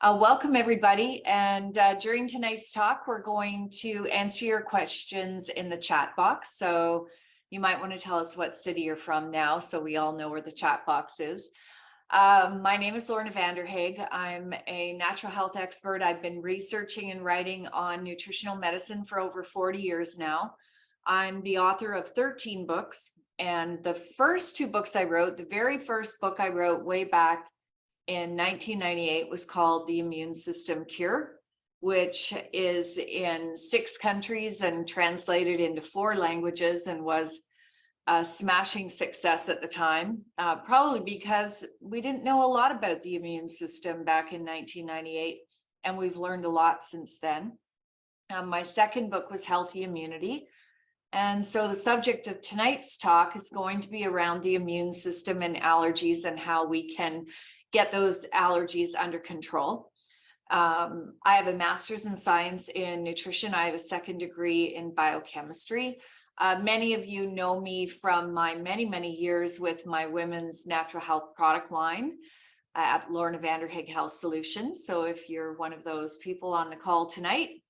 Welcome everybody, and during tonight's talk we're going to answer your questions in the chat box. So you might want to tell us what city you're from now so we all know where the chat box is. My name is Lorna Vanderhaeghe. I'm a natural health expert. I've been researching and writing on nutritional medicine for over 40 years now. I'm the author of 13 books, and the first two books I wrote, the very first book I wrote way back in 1998 was called The Immune System Cure, which is in 6 countries and translated into 4 languages and was a smashing success at the time, probably because we didn't know a lot about the immune system back in 1998, and we've learned a lot since then. My second book was Healthy Immunity. And so the subject of tonight's talk is going to be around the immune system and allergies and how we can get those allergies under control. I have a master's in science in nutrition. I have a second degree in biochemistry. Many of you know me from my many years with my women's natural health product line at Lorna Vanderhaeghe Health Solutions. So if you're one of those people on the call tonight,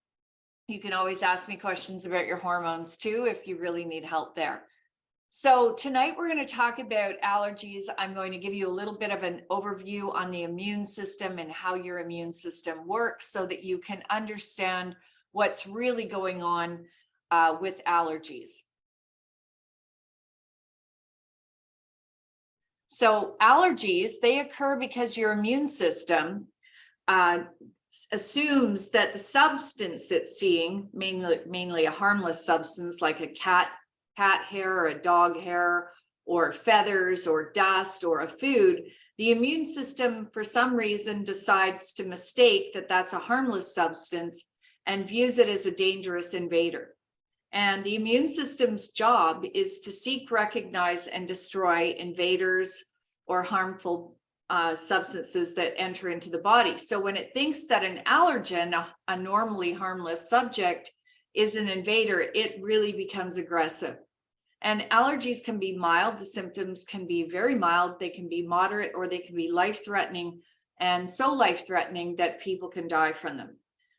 you can always ask me questions about your hormones too if you really need help there. So tonight we're going to talk about allergies. I'm going to give you a little bit of an overview on the immune system and how your immune system works so that you can understand what's really going on with allergies. So allergies, they occur because your immune system assumes that the substance it's seeing, mainly a harmless substance like a cat hair or a dog hair or feathers or dust or a food, the immune system for some reason decides to mistake that that's a harmless substance and views it as a dangerous invader. And the immune system's job is to seek, recognize, and destroy invaders or harmful substances that enter into the body. So when it thinks that an allergen, a normally harmless subject, is an invader, it really becomes aggressive. And allergies can be mild. The symptoms can be very mild. They can be moderate, or they can be life-threatening, and so life-threatening that people can die from them.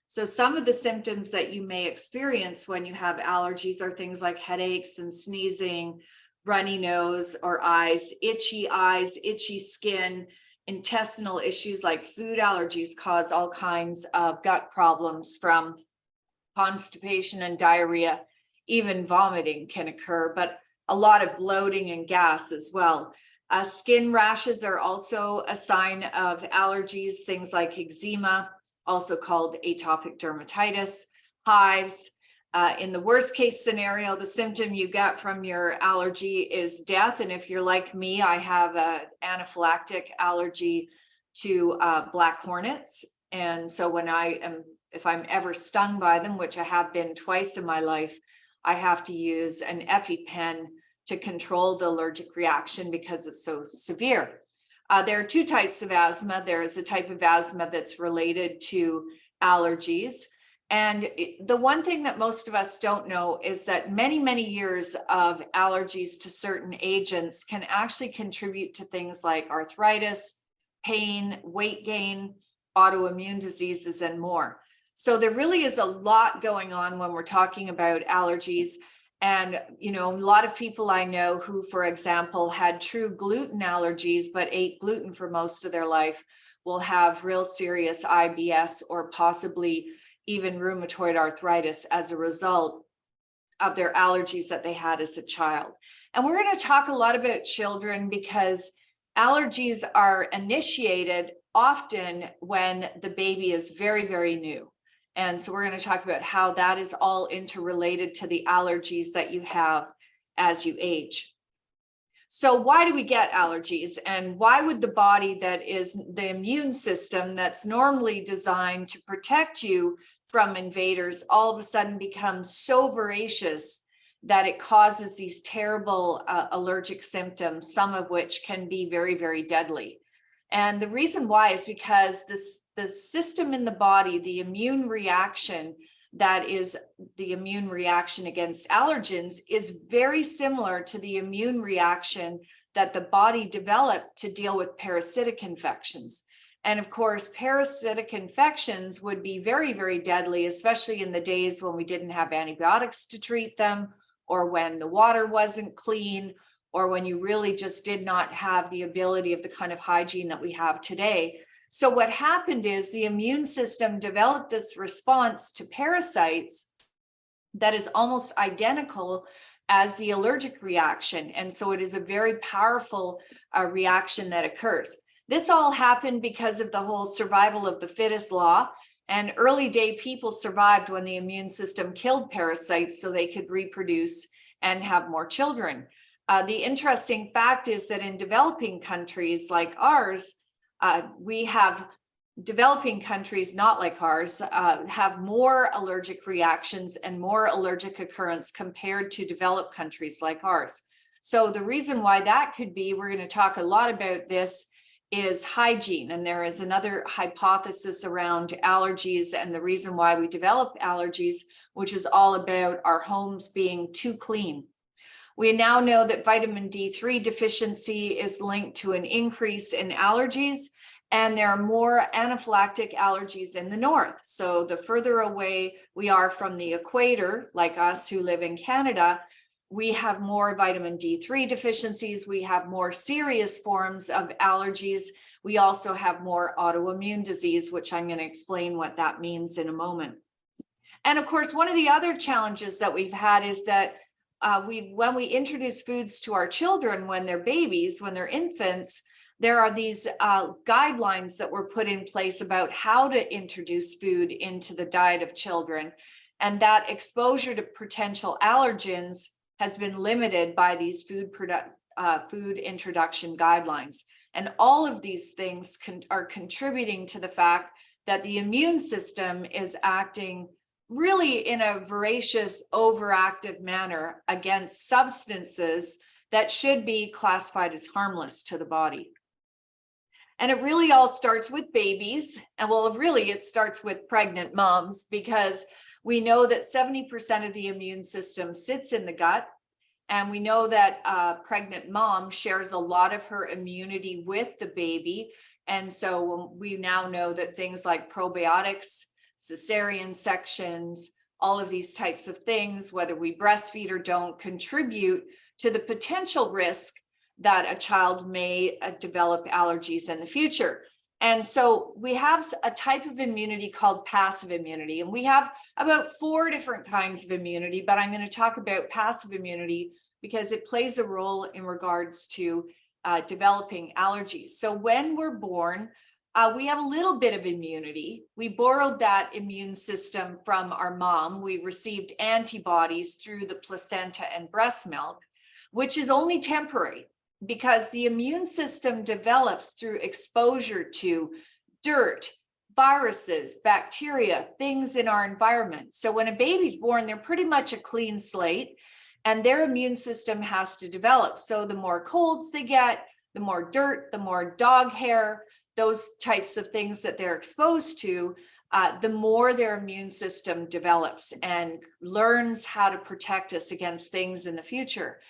So some of the symptoms that you may experience when you have allergies are things like headaches and sneezing, runny nose or eyes, itchy skin. Intestinal issues like food allergies cause all kinds of gut problems, from constipation and diarrhea. Even vomiting can occur, but a lot of bloating and gas as well. Skin rashes are also a sign of allergies, things like eczema, also called atopic dermatitis, hives. In the worst case scenario, the symptom you get from your allergy is death. And if you're like me, I have an anaphylactic allergy to black hornets. And so if I'm ever stung by them, which I have been twice in my life, I have to use an EpiPen to control the allergic reaction because it's so severe. There are 2 types of asthma. There is a type of asthma that's related to allergies. And the one thing that most of us don't know is that many years of allergies to certain agents can actually contribute to things like arthritis, pain, weight gain, autoimmune diseases, and more. So there really is a lot going on when we're talking about allergies. And, a lot of people I know who, for example, had true gluten allergies, but ate gluten for most of their life, will have real serious IBS or possibly even rheumatoid arthritis as a result of their allergies that they had as a child. And we're going to talk a lot about children because allergies are initiated often when the baby is very new. And so we're going to talk about how that is all interrelated to the allergies that you have as you age. So why do we get allergies? And why would the body, that is the immune system that's normally designed to protect you from invaders, all of a sudden become so voracious that it causes these terrible allergic symptoms, some of which can be very deadly? And the reason why is because the system in the body, the immune reaction, that is the immune reaction against allergens, is very similar to the immune reaction that the body developed to deal with parasitic infections. And of course, parasitic infections would be very, very deadly, especially in the days when we didn't have antibiotics to treat them, or when the water wasn't clean, or when you really just did not have the ability of the kind of hygiene that we have today. So what happened is the immune system developed this response to parasites that is almost identical as the allergic reaction. And so it is a very powerful reaction that occurs. This all happened because of the whole survival of the fittest law. And early day people survived when the immune system killed parasites so they could reproduce and have more children. The interesting fact is that in developing countries like ours, we have developing countries not like ours have more allergic reactions and more allergic occurrence compared to developed countries like ours. So the reason why that could be, we're going to talk a lot about this, is hygiene. And there is another hypothesis around allergies and the reason why we develop allergies, which is all about our homes being too clean. We now know that vitamin D3 deficiency is linked to an increase in allergies, and there are more anaphylactic allergies in the north. So the further away we are from the equator, like us who live in Canada, we have more vitamin D3 deficiencies. We have more serious forms of allergies. We also have more autoimmune disease, which I'm going to explain what that means in a moment. And of course, one of the other challenges that we've had is that when we introduce foods to our children when they're babies, when they're infants, there are these guidelines that were put in place about how to introduce food into the diet of children. And that exposure to potential allergens has been limited by these food introduction guidelines. And all of these things are contributing to the fact that the immune system is acting really in a voracious, overactive manner against substances that should be classified as harmless to the body. And it really all starts with babies. And well, really, it starts with pregnant moms, because we know that 70% of the immune system sits in the gut. And we know that pregnant mom shares a lot of her immunity with the baby. And so we now know that things like probiotics, cesarean sections, all of these types of things, whether we breastfeed or don't, contribute to the potential risk that a child may develop allergies in the future. And so we have a type of immunity called passive immunity, and we have about 4 different kinds of immunity, but I'm going to talk about passive immunity because it plays a role in regards to developing allergies. So when we're born, we have a little bit of immunity. We borrowed that immune system from our mom. We received antibodies through the placenta and breast milk, which is only temporary, because the immune system develops through exposure to dirt, viruses, bacteria, things in our environment. So when a baby's born, they're pretty much a clean slate, and their immune system has to develop. So the more colds they get, the more dirt, the more dog hair, those types of things that they're exposed to, the more their immune system develops and learns how to protect us against things in the future.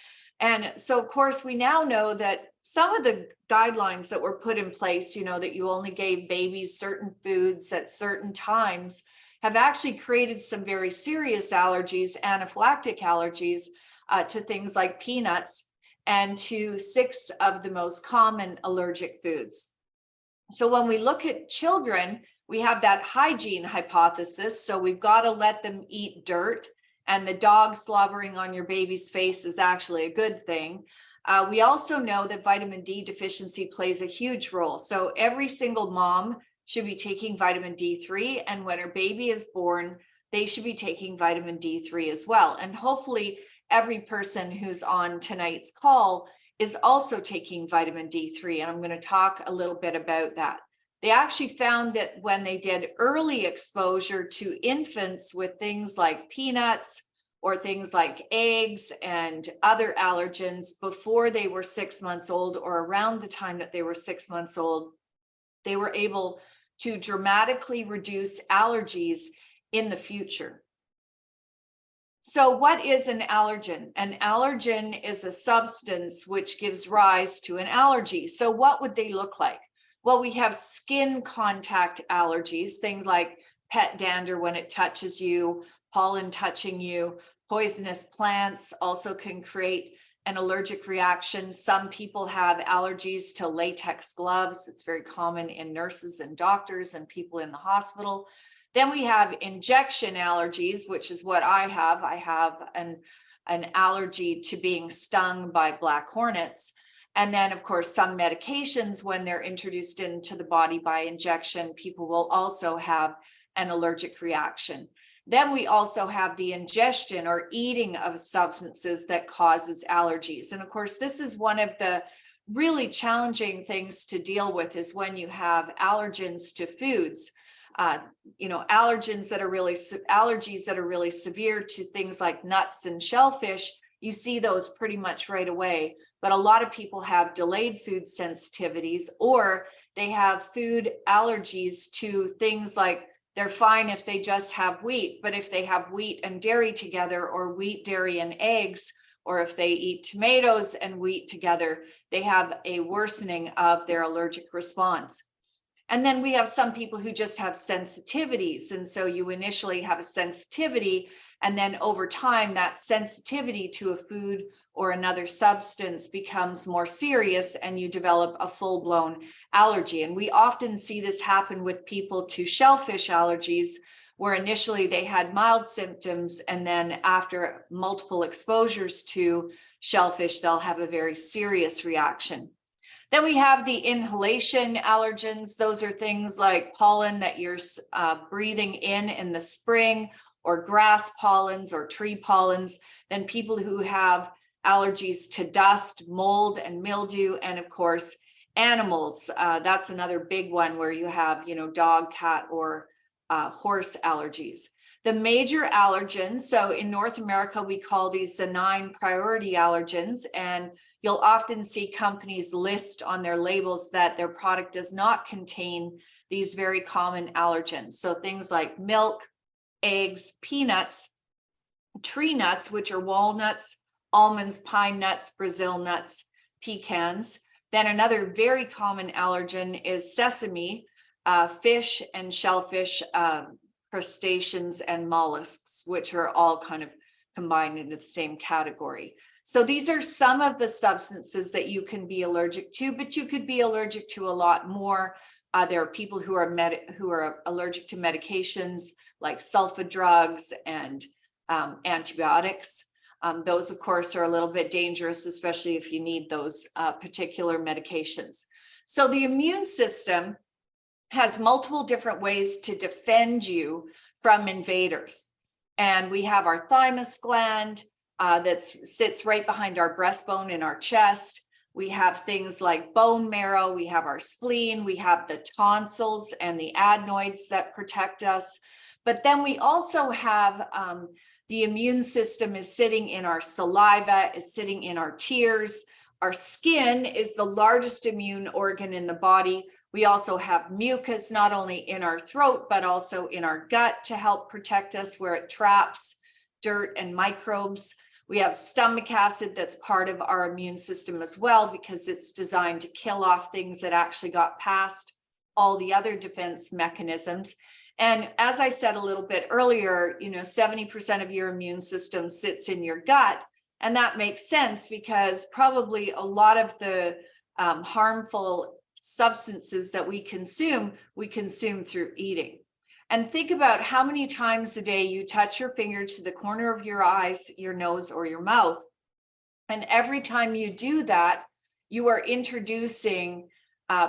And so, of course, we now know that some of the guidelines that were put in place, that you only gave babies certain foods at certain times, have actually created some very serious allergies, anaphylactic allergies, to things like peanuts and to 6 of the most common allergic foods. So when we look at children, we have that hygiene hypothesis. So we've got to let them eat dirt. And the dog slobbering on your baby's face is actually a good thing. We also know that vitamin D deficiency plays a huge role. So every single mom should be taking vitamin D3. And when her baby is born, they should be taking vitamin D3 as well. And hopefully every person who's on tonight's call is also taking vitamin D3. And I'm going to talk a little bit about that. They actually found that when they did early exposure to infants with things like peanuts or things like eggs and other allergens before they were 6 months old, or around the time that they were 6 months old, they were able to dramatically reduce allergies in the future. So what is an allergen? An allergen is a substance which gives rise to an allergy. So what would they look like? Well, we have skin contact allergies, things like pet dander when it touches you, pollen touching you, poisonous plants also can create an allergic reaction. Some people have allergies to latex gloves. It's very common in nurses and doctors and people in the hospital. Then we have injection allergies, which is what I have. I have an allergy to being stung by black hornets. And then, of course, some medications, when they're introduced into the body by injection, people will also have an allergic reaction. Then we also have the ingestion or eating of substances that causes allergies. And of course, this is one of the really challenging things to deal with, is when you have allergens to foods. Allergens that are really allergies that are really severe to things like nuts and shellfish, you see those pretty much right away. But a lot of people have delayed food sensitivities, or they have food allergies to things like, they're fine if they just have wheat, but if they have wheat and dairy together, or wheat, dairy, and eggs, or if they eat tomatoes and wheat together, they have a worsening of their allergic response. And then we have some people who just have sensitivities. And so you initially have a sensitivity, and then over time, that sensitivity to a food or another substance becomes more serious, and you develop a full-blown allergy. And we often see this happen with people to shellfish allergies, where initially they had mild symptoms, and then after multiple exposures to shellfish, they'll have a very serious reaction. Then we have the inhalation allergens. Those are things like pollen that you're breathing in the spring, or grass pollens or tree pollens. Then people who have allergies to dust, mold, and mildew, and of course, animals. That's another big one, where you have, dog, cat, or horse allergies. The major allergens, so in North America, we call these the 9 priority allergens, and you'll often see companies list on their labels that their product does not contain these very common allergens. So things like milk, eggs, peanuts, tree nuts, which are walnuts, almonds, pine nuts, Brazil nuts, pecans. Then another very common allergen is sesame, fish and shellfish, crustaceans, and mollusks, which are all kind of combined into the same category. So these are some of the substances that you can be allergic to, but you could be allergic to a lot more. There are people who are allergic to medications like sulfa drugs and antibiotics. Those, of course, are a little bit dangerous, especially if you need those particular medications. So the immune system has multiple different ways to defend you from invaders. And we have our thymus gland that sits right behind our breastbone in our chest. We have things like bone marrow, we have our spleen, we have the tonsils and the adenoids that protect us. But then we also have the immune system is sitting in our saliva, it's sitting in our tears. Our skin is the largest immune organ in the body. We also have mucus, not only in our throat, but also in our gut to help protect us, where it traps dirt and microbes. We have stomach acid that's part of our immune system as well, because it's designed to kill off things that actually got past all the other defense mechanisms. And as I said a little bit earlier, 70% of your immune system sits in your gut. And that makes sense, because probably a lot of the harmful substances that we consume through eating. And think about how many times a day you touch your finger to the corner of your eyes, your nose, or your mouth. And every time you do that, you are introducing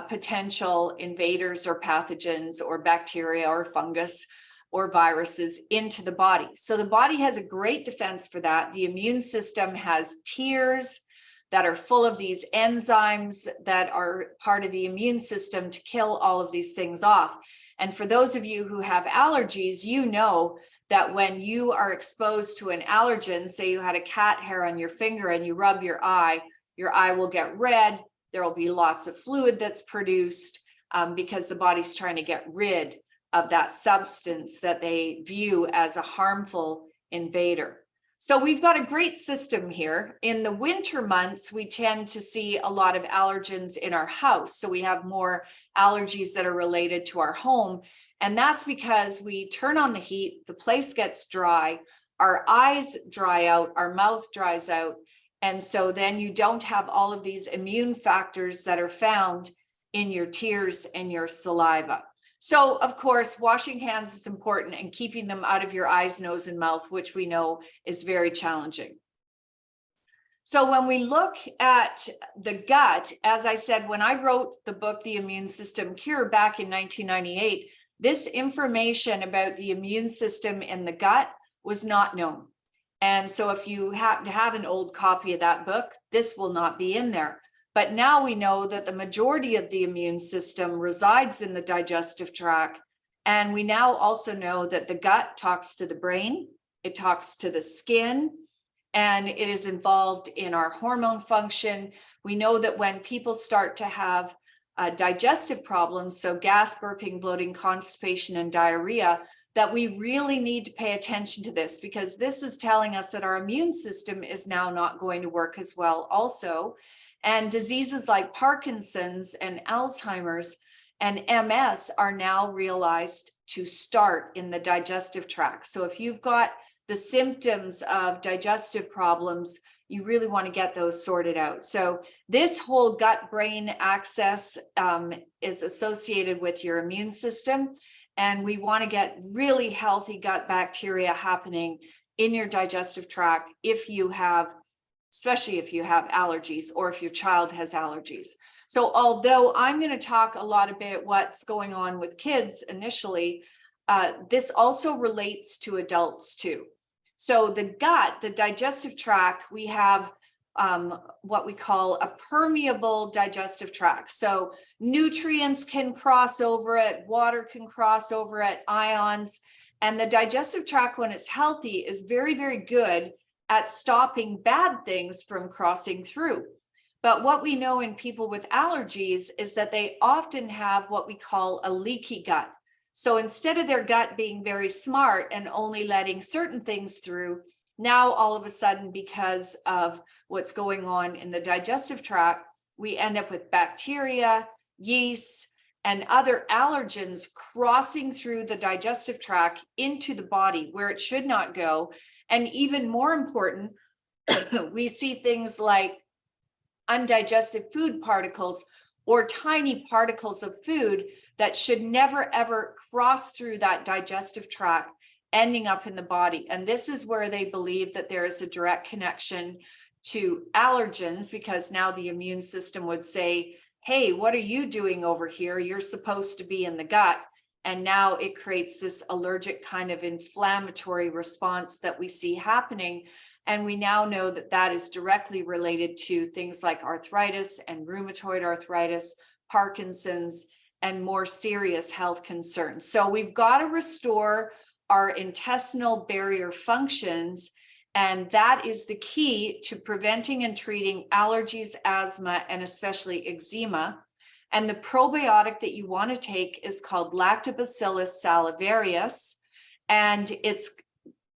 potential invaders or pathogens or bacteria or fungus or viruses into the body. So the body has a great defense for that. The immune system has tears that are full of these enzymes that are part of the immune system to kill all of these things off. And for those of you who have allergies, you know that when you are exposed to an allergen, say you had a cat hair on your finger and you rub your eye will get red. There will be lots of fluid that's produced because the body's trying to get rid of that substance that they view as a harmful invader. So we've got a great system here. In the winter months, we tend to see a lot of allergens in our house. So we have more allergies that are related to our home. And that's because we turn on the heat, the place gets dry, our eyes dry out, our mouth dries out. And so then you don't have all of these immune factors that are found in your tears and your saliva. So, of course, washing hands is important and keeping them out of your eyes, nose, and mouth, which we know is very challenging. So when we look at the gut, as I said, when I wrote the book, The Immune System Cure, back in 1998, this information about the immune system in the gut was not known. And so if you happen to have an old copy of that book, this will not be in there. But now we know that the majority of the immune system resides in the digestive tract. And we now also know that the gut talks to the brain, it talks to the skin, and it is involved in our hormone function. We know that when people start to have digestive problems, so gas, burping, bloating, constipation, and diarrhea, that we really need to pay attention to this, because this is telling us that our immune system is now not going to work as well also. And diseases like Parkinson's and Alzheimer's and MS are now realized to start in the digestive tract. So if you've got the symptoms of digestive problems, you really want to get those sorted out. So this whole gut-brain axis is associated with your immune system. And we want to get really healthy gut bacteria happening in your digestive tract if you have, especially if you have allergies or if your child has allergies. So although I'm going to talk a lot about what's going on with kids initially, this also relates to adults too. So the gut, the digestive tract, we have what we call a permeable digestive tract. So nutrients can cross over it, water can cross over it, ions, and the digestive tract, when it's healthy, is very, very good at stopping bad things from crossing through. But what we know in people with allergies is that they often have what we call a leaky gut. So instead of their gut being very smart and only letting certain things through, now all of a sudden, because of what's going on in the digestive tract, we end up with bacteria, yeast, and other allergens crossing through the digestive tract into the body where it should not go. And even more important, we see things like undigested food particles or tiny particles of food that should never, ever cross through that digestive tract, ending up in the body. And this is where they believe that there is a direct connection to allergens, because now the immune system would say, hey, what are you doing over here? You're supposed to be in the gut. And now it creates this allergic kind of inflammatory response that we see happening. And we now know that that is directly related to things like arthritis and rheumatoid arthritis, Parkinson's, and more serious health concerns. So we've got to restore our intestinal barrier functions. And that is the key to preventing and treating allergies, asthma, and especially eczema. And the probiotic that you want to take is called Lactobacillus salivarius, and its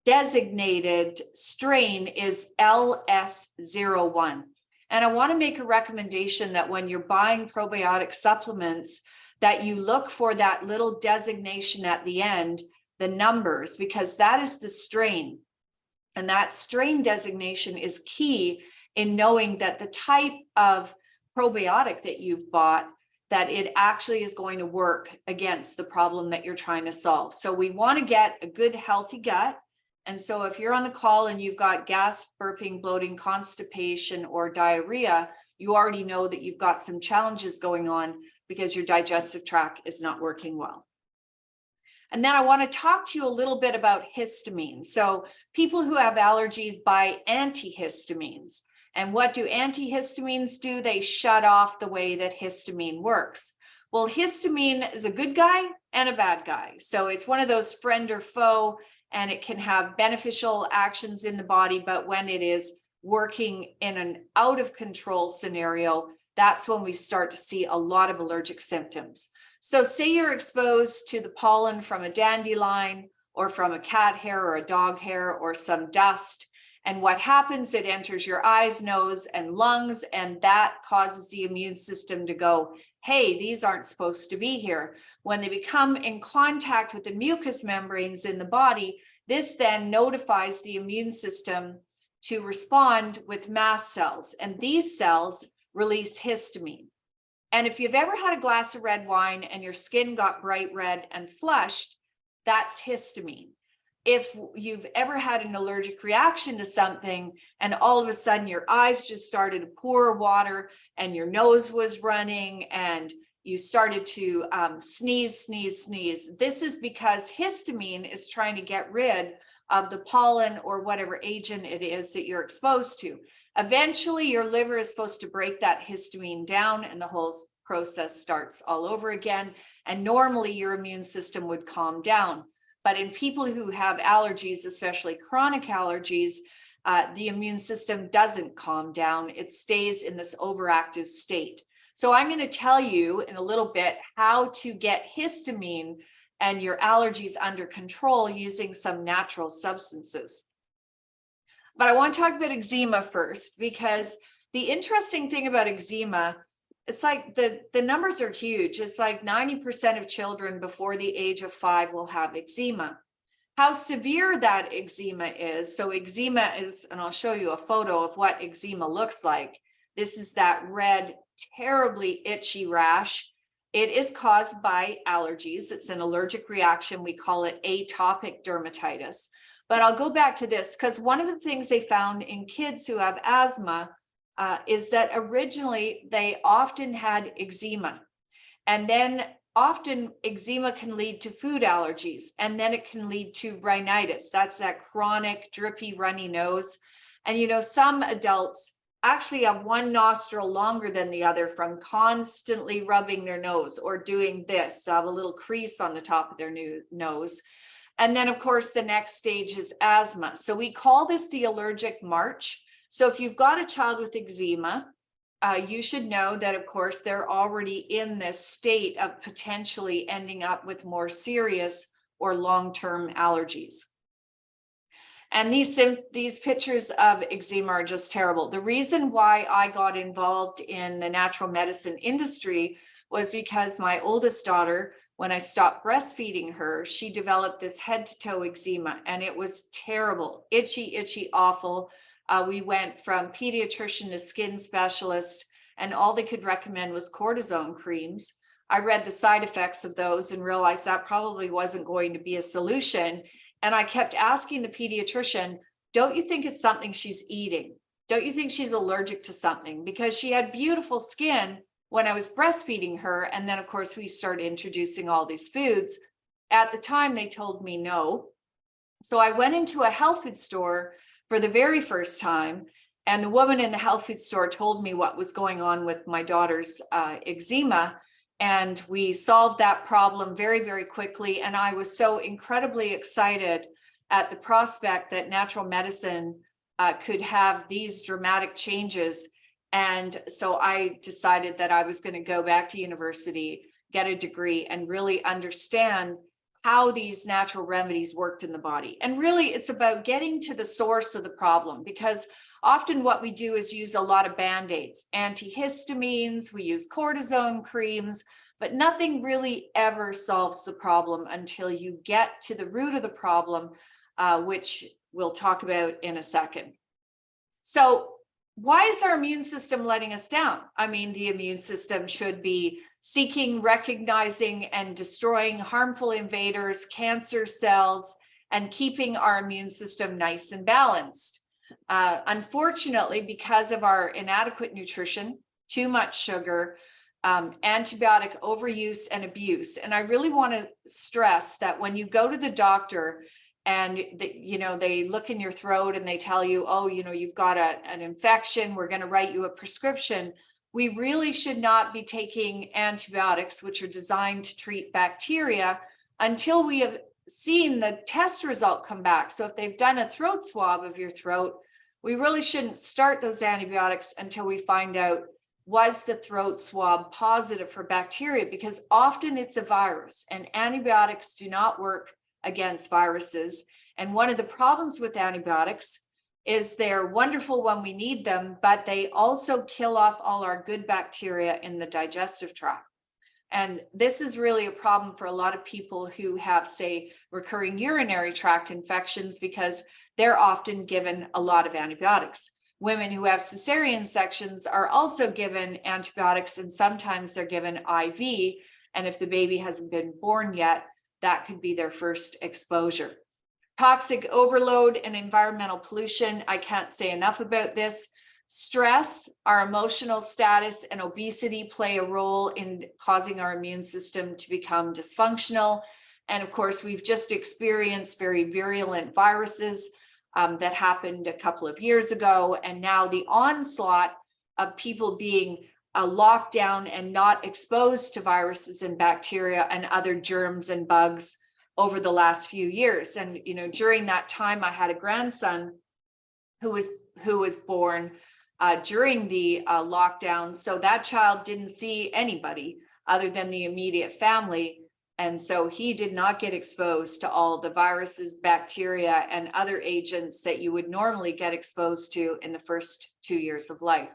designated strain is LS01. And I want to make a recommendation that when you're buying probiotic supplements, that you look for that little designation at the end, the numbers, because that is the strain. And that strain designation is key in knowing that the type of probiotic that you've bought, that it actually is going to work against the problem that you're trying to solve. So we want to get a good, healthy gut. And so if you're on the call and you've got gas, burping, bloating, constipation, or diarrhea, you already know that you've got some challenges going on because your digestive tract is not working well. And then I want to talk to you a little bit about histamine. So people who have allergies buy antihistamines. And what do antihistamines do? They shut off the way that histamine works. Well, histamine is a good guy and a bad guy. So it's one of those friend or foe, and it can have beneficial actions in the body. But when it is working in an out of control scenario, that's when we start to see a lot of allergic symptoms. So say you're exposed to the pollen from a dandelion or from a cat hair or a dog hair or some dust, And what happens, it enters your eyes, nose, and lungs, and that causes the immune system to go, hey, these aren't supposed to be here. When they become in contact with the mucous membranes in the body, this then notifies the immune system to respond with mast cells, and these cells release histamine. And if you've ever had a glass of red wine and your skin got bright red and flushed, that's histamine. If you've ever had an allergic reaction to something and all of a sudden your eyes just started to pour water and your nose was running and you started to sneeze, this is because histamine is trying to get rid of the pollen or whatever agent it is that you're exposed to. Eventually, your liver is supposed to break that histamine down and the whole process starts all over again. And normally your immune system would calm down. But in people who have allergies, especially chronic allergies, the immune system doesn't calm down. It stays in this overactive state. So I'm going to tell you in a little bit how to get histamine and your allergies under control using some natural substances. But I want to talk about eczema first, because the interesting thing about eczema, it's like the numbers are huge. It's like 90% of children before the age of 5 will have eczema. How severe that eczema is, so eczema is, and I'll show you a photo of what eczema looks like. This is that red, terribly itchy rash. It is caused by allergies. It's an allergic reaction. We call it atopic dermatitis. But I'll go back to this because one of the things they found in kids who have asthma is that originally they often had eczema. And then often eczema can lead to food allergies, and then it can lead to rhinitis. That's that chronic, drippy, runny nose. And you know, some adults actually have one nostril longer than the other from constantly rubbing their nose or doing this. They have a little crease on the top of their nose. And then, of course, the next stage is asthma. So we call this the allergic march. So if you've got a child with eczema, you should know that, of course, they're already in this state of potentially ending up with more serious or long-term allergies. And these pictures of eczema are just terrible. The reason why I got involved in the natural medicine industry was because my oldest daughter, when I stopped breastfeeding her, she developed this head to toe eczema, and it was terrible, itchy, awful. We went from pediatrician to skin specialist, and all they could recommend was cortisone creams. I read the side effects of those and realized that probably wasn't going to be a solution. And I kept asking the pediatrician, don't you think it's something she's eating? Don't you think she's allergic to something? Because she had beautiful skin when I was breastfeeding her. And then, of course, we started introducing all these foods. At the time, they told me no. So I went into a health food store for the very first time. And the woman in the health food store told me what was going on with my daughter's eczema. And we solved that problem very, very quickly. And I was so incredibly excited at the prospect that natural medicine could have these dramatic changes. And so I decided that I was going to go back to university, get a degree, and really understand how these natural remedies worked in the body. And really, it's about getting to the source of the problem, because often what we do is use a lot of Band-Aids, antihistamines, we use cortisone creams, but nothing really ever solves the problem until you get to the root of the problem, which we'll talk about in a second. So why is our immune system letting us down? I mean, the immune system should be seeking, recognizing, and destroying harmful invaders, cancer cells, and keeping our immune system nice and balanced. Unfortunately, because of our inadequate nutrition, too much sugar, antibiotic overuse and abuse. And I really want to stress that when you go to the doctor and they look in your throat and they tell you, oh, you've got an infection, we're going to write you a prescription. We really should not be taking antibiotics, which are designed to treat bacteria, until we have seen the test result come back. So if they've done a throat swab of your throat, we really shouldn't start those antibiotics until we find out, was the throat swab positive for bacteria? Because often it's a virus, and antibiotics do not work against viruses. And one of the problems with antibiotics is they're wonderful when we need them, but they also kill off all our good bacteria in the digestive tract. And this is really a problem for a lot of people who have, say, recurring urinary tract infections, because they're often given a lot of antibiotics. Women who have cesarean sections are also given antibiotics, and sometimes they're given IV. And if the baby hasn't been born yet, that could be their first exposure. Toxic overload and environmental pollution. I can't say enough about this. Stress, our emotional status, and obesity play a role in causing our immune system to become dysfunctional. And of course, we've just experienced very virulent viruses that happened a couple of years ago. And now the onslaught of people being locked down and not exposed to viruses and bacteria and other germs and bugs over the last few years. And, you know, during that time, I had a grandson who was born during the lockdown. So that child didn't see anybody other than the immediate family. And so he did not get exposed to all the viruses, bacteria, and other agents that you would normally get exposed to in the first 2 years of life.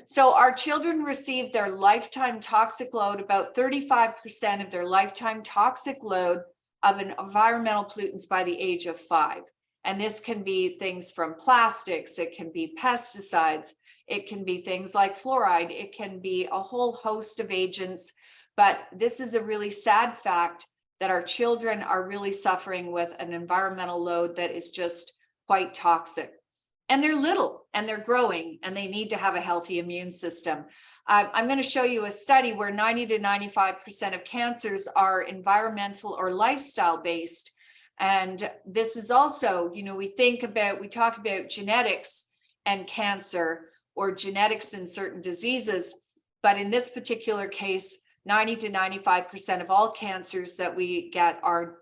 So our children receive their lifetime toxic load, about 35% of their lifetime toxic load of environmental pollutants by the age of 5. And this can be things from plastics, it can be pesticides, it can be things like fluoride, it can be a whole host of agents. But this is a really sad fact that our children are really suffering with an environmental load that is just quite toxic. And they're little and they're growing and they need to have a healthy immune system. I'm going to show you a study where 90 to 95% of cancers are environmental or lifestyle based. And this is also, you know, we talk about genetics and cancer, or genetics in certain diseases. But in this particular case, 90 to 95% of all cancers that we get are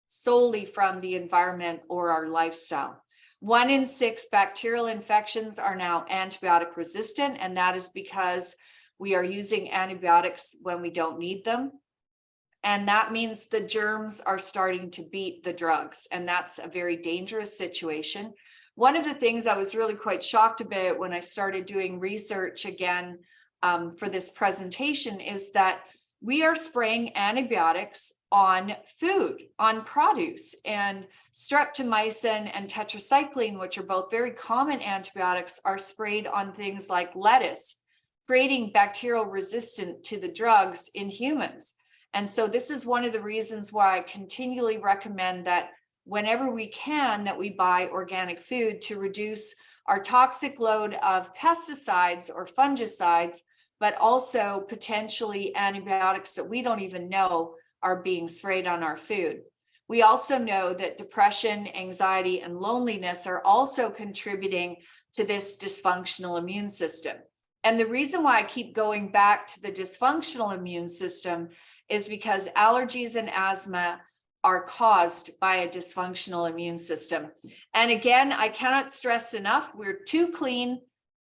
solely from the environment or our lifestyle. 1 in 6 bacterial infections are now antibiotic resistant, and that is because we are using antibiotics when we don't need them. And that means the germs are starting to beat the drugs, and that's a very dangerous situation. One of the things I was really quite shocked about when I started doing research again for this presentation is that we are spraying antibiotics on food, on produce, and streptomycin and tetracycline, which are both very common antibiotics, are sprayed on things like lettuce, creating bacterial resistance to the drugs in humans. And so this is one of the reasons why I continually recommend that whenever we can, that we buy organic food to reduce our toxic load of pesticides or fungicides, but also potentially antibiotics that we don't even know are being sprayed on our food. We also know that depression, anxiety, and loneliness are also contributing to this dysfunctional immune system. And the reason why I keep going back to the dysfunctional immune system is because allergies and asthma are caused by a dysfunctional immune system. And again, I cannot stress enough, we're too clean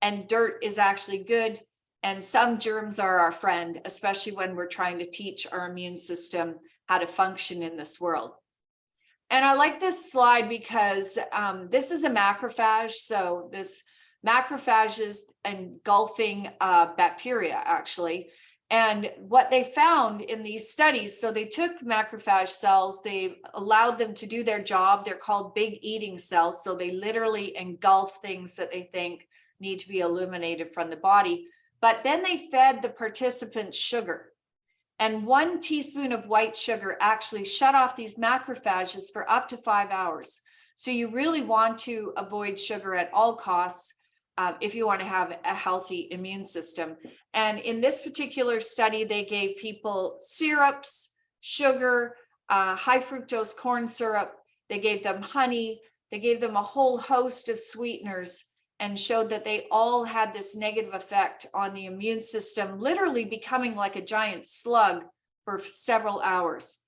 and dirt is actually good. And some germs are our friend, especially when we're trying to teach our immune system how to function in this world. And I like this slide because this is a macrophage. So this macrophage is engulfing bacteria, actually. And what they found in these studies, so they took macrophage cells, they allowed them to do their job. They're called big eating cells. So they literally engulf things that they think need to be eliminated from the body. But then they fed the participants sugar. And 1 teaspoon of white sugar actually shut off these macrophages for up to 5 hours. So you really want to avoid sugar at all costs if you want to have a healthy immune system. And in this particular study, they gave people syrups, sugar, high fructose corn syrup. They gave them honey. They gave them a whole host of sweeteners and showed that they all had this negative effect on the immune system, literally becoming like a giant slug for several hours.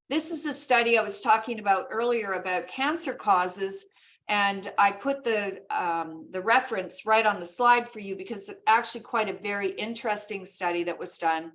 This is the study I was talking about earlier about cancer causes. And I put the reference right on the slide for you because it's actually quite a very interesting study that was done.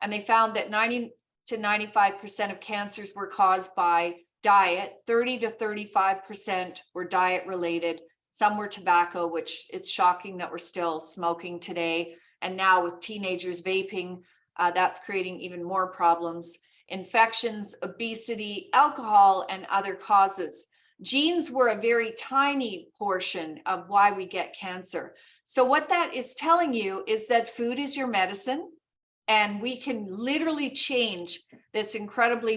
And they found that 90 to 95% of cancers were caused by diet. 30 to 35% were diet related. Some were tobacco, which it's shocking that we're still smoking today. And now with teenagers vaping, that's creating even more problems. Infections, obesity, alcohol, and other causes. Genes were a very tiny portion of why we get cancer. So what that is telling you is that food is your medicine, and we can literally change this incredible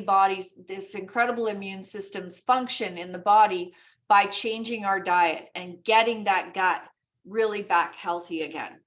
immune system's function in the body by changing our diet and getting that gut really back healthy again.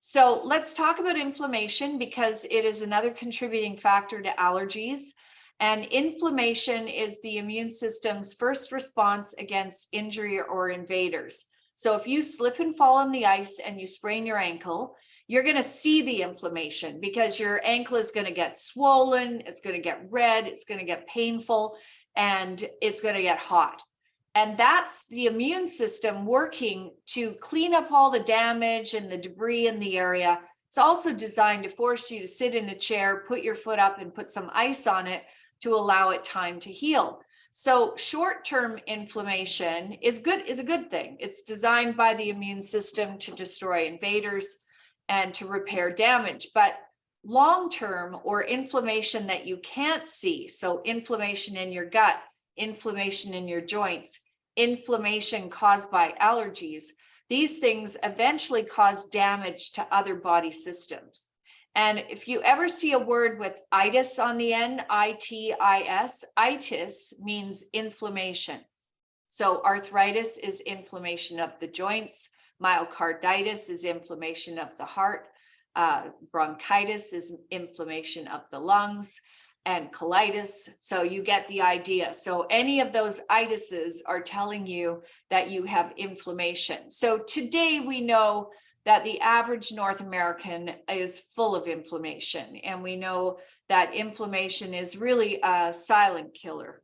So let's talk about inflammation, because it is another contributing factor to allergies. And inflammation is the immune system's first response against injury or invaders. So if you slip and fall on the ice and you sprain your ankle, you're going to see the inflammation, because your ankle is going to get swollen, it's going to get red, it's going to get painful, and it's going to get hot. And that's the immune system working to clean up all the damage and the debris in the area. It's also designed to force you to sit in a chair, put your foot up and put some ice on it to allow it time to heal. So short-term inflammation is a good thing. It's designed by the immune system to destroy invaders and to repair damage. But long-term, or inflammation that you can't see, so inflammation in your gut, inflammation in your joints, inflammation caused by allergies, these things eventually cause damage to other body systems. And if you ever see a word with itis on the end, I-T-I-S, itis means inflammation. So arthritis is inflammation of the joints, myocarditis is inflammation of the heart, bronchitis is inflammation of the lungs, and colitis. So you get the idea. So any of those itises are telling you that you have inflammation. So today we know that the average North American is full of inflammation. And we know that inflammation is really a silent killer.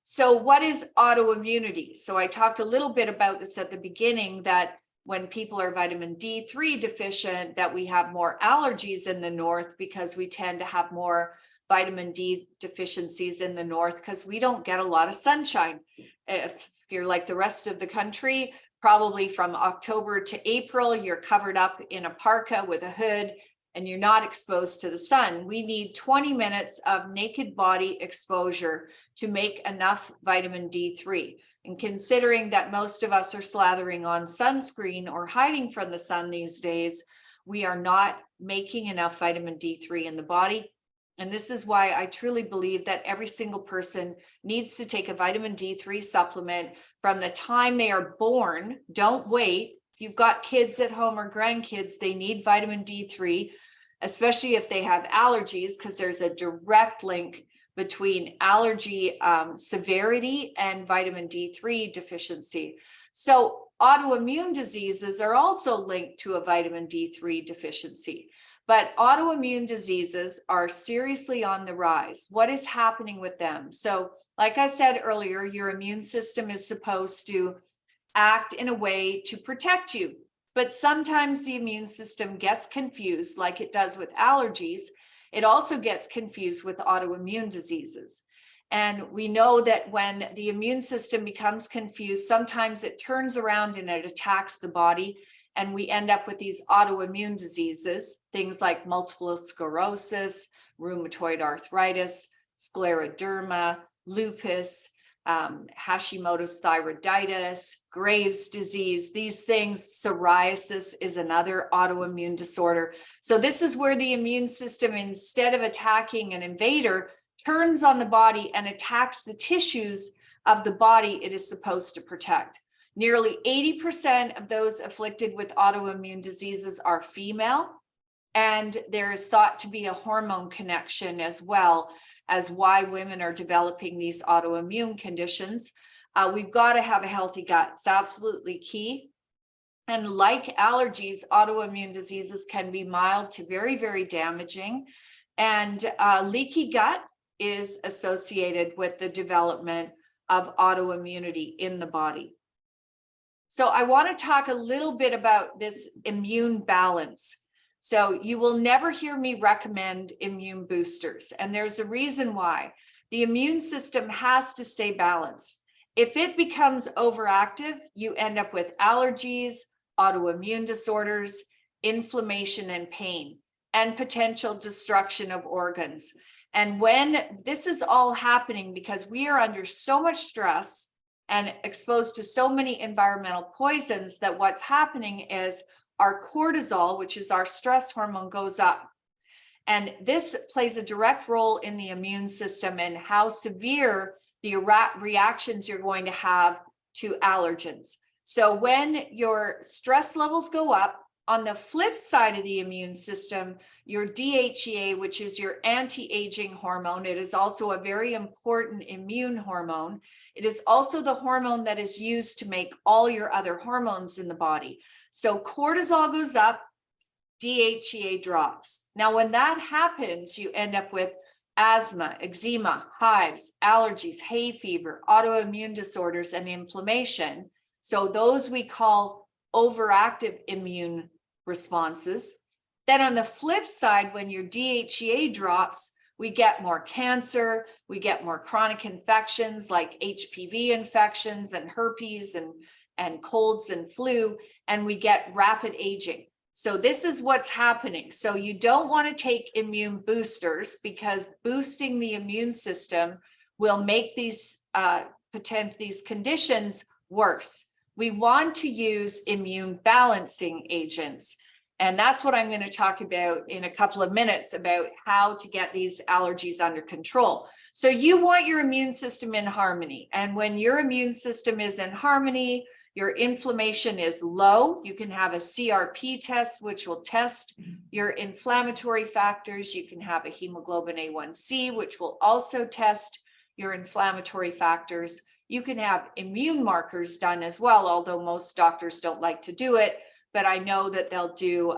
So what is autoimmunity? So I talked a little bit about this at the beginning, that when people are vitamin D3 deficient, that we have more allergies in the north, because we tend to have more vitamin D deficiencies in the north because we don't get a lot of sunshine. If you're like the rest of the country, probably from October to April, you're covered up in a parka with a hood and you're not exposed to the sun. We need 20 minutes of naked body exposure to make enough vitamin D3. And considering that most of us are slathering on sunscreen or hiding from the sun these days, we are not making enough vitamin D3 in the body. And this is why I truly believe that every single person needs to take a vitamin D3 supplement from the time they are born. Don't wait. If you've got kids at home or grandkids, they need vitamin D3, especially if they have allergies, because there's a direct link between allergy severity and vitamin D3 deficiency. So autoimmune diseases are also linked to a vitamin D3 deficiency. But autoimmune diseases are seriously on the rise. What is happening with them? So, like I said earlier, your immune system is supposed to act in a way to protect you. But sometimes the immune system gets confused, like it does with allergies. It also gets confused with autoimmune diseases. And we know that when the immune system becomes confused, sometimes it turns around and it attacks the body. And we end up with these autoimmune diseases, things like multiple sclerosis, rheumatoid arthritis, scleroderma, lupus, Hashimoto's thyroiditis, Graves' disease, these things. Psoriasis is another autoimmune disorder. So this is where the immune system, instead of attacking an invader, turns on the body and attacks the tissues of the body it is supposed to protect. Nearly 80% of those afflicted with autoimmune diseases are female, and there is thought to be a hormone connection as well as why women are developing these autoimmune conditions. We've got to have a healthy gut. It's absolutely key. And like allergies, autoimmune diseases can be mild to very, very damaging. And leaky gut is associated with the development of autoimmunity in the body. So I want to talk a little bit about this immune balance. So you will never hear me recommend immune boosters. And there's a reason why, The immune system has to stay balanced. If it becomes overactive, you end up with allergies, autoimmune disorders, inflammation and pain, and potential destruction of organs. And when this is all happening because we are under so much stress and exposed to so many environmental poisons, that what's happening is our cortisol, which is our stress hormone, goes up. And this plays a direct role in the immune system and how severe the reactions you're going to have to allergens. So when your stress levels go up, on the flip side of the immune system, your DHEA, which is your anti-aging hormone, it is also a very important immune hormone. It is also the hormone that is used to make all your other hormones in the body. So cortisol goes up, DHEA drops. Now, when that happens, you end up with asthma, eczema, hives, allergies, hay fever, autoimmune disorders, and inflammation. So those we call overactive immune responses. Then on the flip side, when your DHEA drops, we get more cancer, we get more chronic infections like HPV infections and herpes and colds and flu, and we get rapid aging. So this is what's happening. So you don't want to take immune boosters, because boosting the immune system will make these conditions worse. We want to use immune balancing agents. And that's what I'm going to talk about in a couple of minutes, about how to get these allergies under control. So you want your immune system in harmony. And when your immune system is in harmony, your inflammation is low. You can have a CRP test, which will test your inflammatory factors. You can have a hemoglobin A1C, which will also test your inflammatory factors. You can have immune markers done as well, although most doctors don't like to do it, but I know that they'll do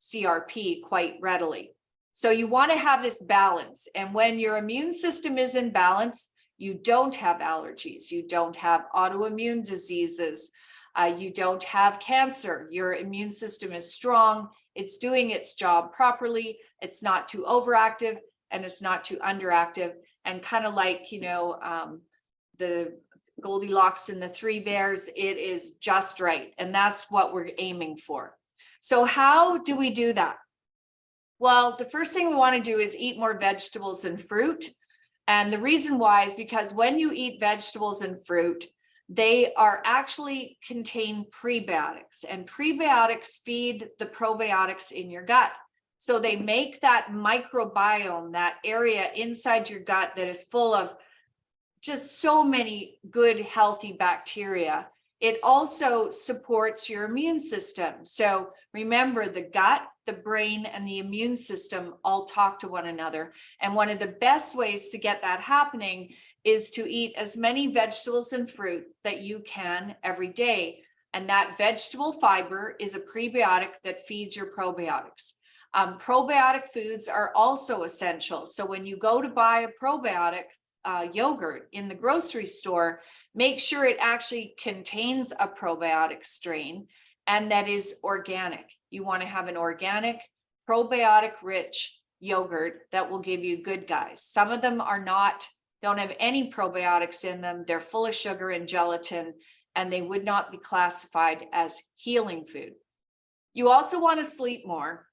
CRP quite readily. So you want to have this balance. And when your immune system is in balance, you don't have allergies, you don't have autoimmune diseases, you don't have cancer. Your immune system is strong, it's doing its job properly, it's not too overactive and it's not too underactive. And kind of like, the Goldilocks and the Three Bears, it is just right. And that's what we're aiming for. So how do we do that? Well, the first thing we want to do is eat more vegetables and fruit. And the reason why is because when you eat vegetables and fruit, they are actually contain prebiotics, and prebiotics feed the probiotics in your gut. So they make that microbiome, that area inside your gut that is full of just so many good, healthy bacteria. It also supports your immune system. So remember, the gut, the brain, and the immune system all talk to one another. And one of the best ways to get that happening is to eat as many vegetables and fruit that you can every day. And that vegetable fiber is a prebiotic that feeds your probiotics. Probiotic foods are also essential. So when you go to buy a probiotic yogurt in the grocery store, make sure it actually contains a probiotic strain and that is organic. You want to have an organic, probiotic rich yogurt that will give you good guys. Some of them don't have any probiotics in them. They're full of sugar and gelatin, and they would not be classified as healing food. You also want to sleep more.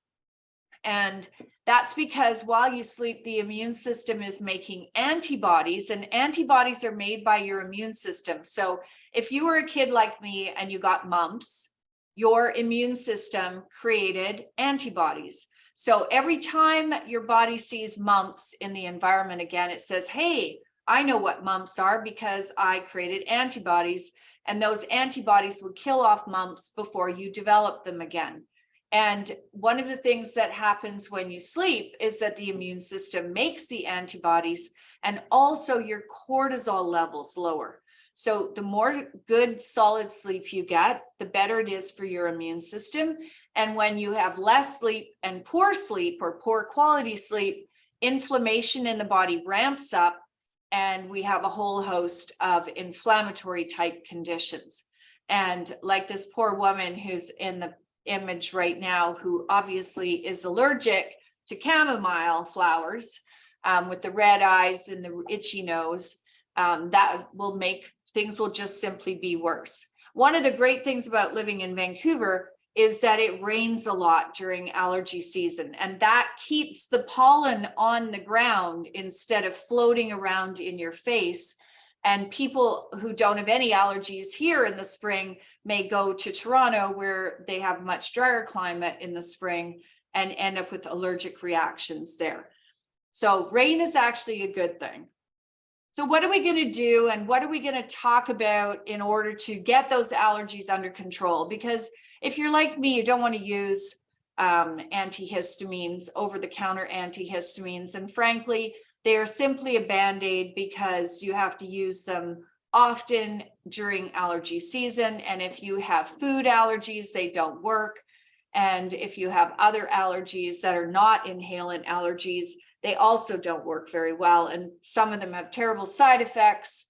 And that's because while you sleep, the immune system is making antibodies, and antibodies are made by your immune system. So if you were a kid like me and you got mumps, your immune system created antibodies. So every time your body sees mumps in the environment again, it says, hey, I know what mumps are because I created antibodies, and those antibodies will kill off mumps before you develop them again. And one of the things that happens when you sleep is that the immune system makes the antibodies, and also your cortisol levels lower. So the more good, solid sleep you get, the better it is for your immune system. And when you have less sleep and poor sleep or poor quality sleep, inflammation in the body ramps up, and we have a whole host of inflammatory type conditions. And like this poor woman who's in the image right now, who obviously is allergic to chamomile flowers, with the red eyes and the itchy nose, that will make things will just simply be worse. One of the great things about living in Vancouver is that it rains a lot during allergy season, and that keeps the pollen on the ground instead of floating around in your face. And people who don't have any allergies here in the spring may go to Toronto, where they have much drier climate in the spring, and end up with allergic reactions there. So rain is actually a good thing. So what are we going to do, and what are we going to talk about in order to get those allergies under control? Because if you're like me, you don't want to use antihistamines, over-the-counter antihistamines. And frankly, they are simply a Band-Aid because you have to use them often during allergy season. And if you have food allergies, they don't work. And if you have other allergies that are not inhalant allergies, they also don't work very well. And some of them have terrible side effects,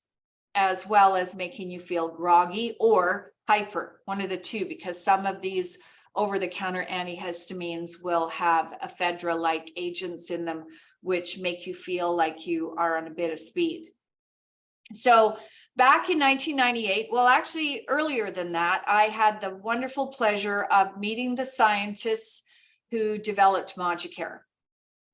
as well as making you feel groggy or hyper, one of the two, because some of these over-the-counter antihistamines will have ephedra-like agents in them, which make you feel like you are on a bit of speed. So back in 1998, well, actually earlier than that, I had the wonderful pleasure of meeting the scientists who developed Moducare.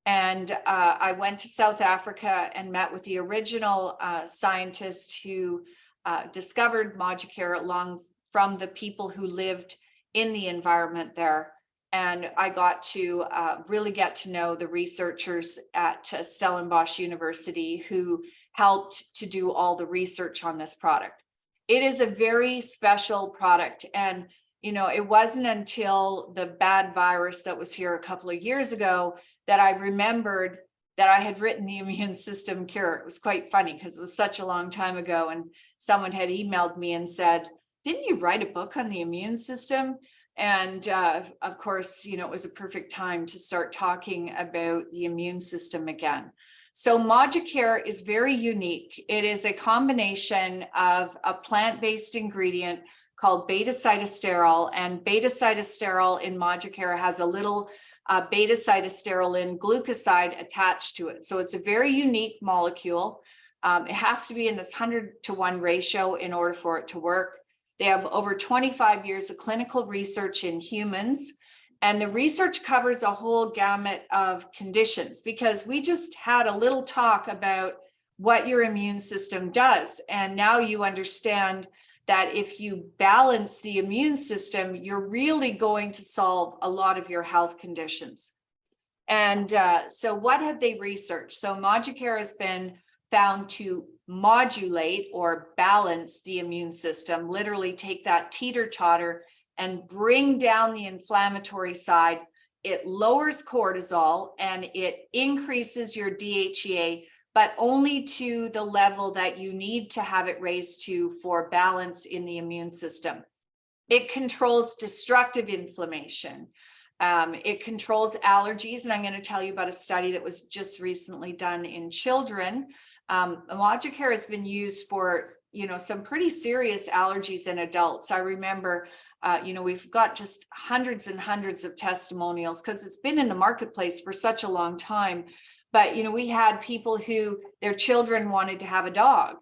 And I went to South Africa and met with the original scientist who discovered Moducare, along from the people who lived in the environment there. And I got to really get to know the researchers at Stellenbosch University who helped to do all the research on this product. It is a very special product. And, you know, it wasn't until the bad virus that was here a couple of years ago that I remembered that I had written the immune system cure. It was quite funny because it was such a long time ago. And someone had emailed me and said, "Didn't you write a book on the immune system?" And of course, you know, it was a perfect time to start talking about the immune system again. So Moducare is very unique. It is a combination of a plant-based ingredient called beta-cytosterol, and beta-cytosterol in Moducare has a little beta-cytosterolin glucoside attached to it. So it's a very unique molecule. It has to be in this 100-to-1 ratio in order for it to work. They have over 25 years of clinical research in humans, and the research covers a whole gamut of conditions, because we just had a little talk about what your immune system does. And now you understand that if you balance the immune system, you're really going to solve a lot of your health conditions. And so what have they researched? So Moducare has been found to modulate or balance the immune system, literally take that teeter-totter and bring down the inflammatory side. It lowers cortisol and it increases your DHEA, but only to the level that you need to have it raised to for balance in the immune system. It controls destructive inflammation. It controls allergies. And I'm going to tell you about a study that was just recently done in children. Moducare has been used for, you know, some pretty serious allergies in adults. I remember, you know, we've got just hundreds and hundreds of testimonials because it's been in the marketplace for such a long time. But, you know, we had people who their children wanted to have a dog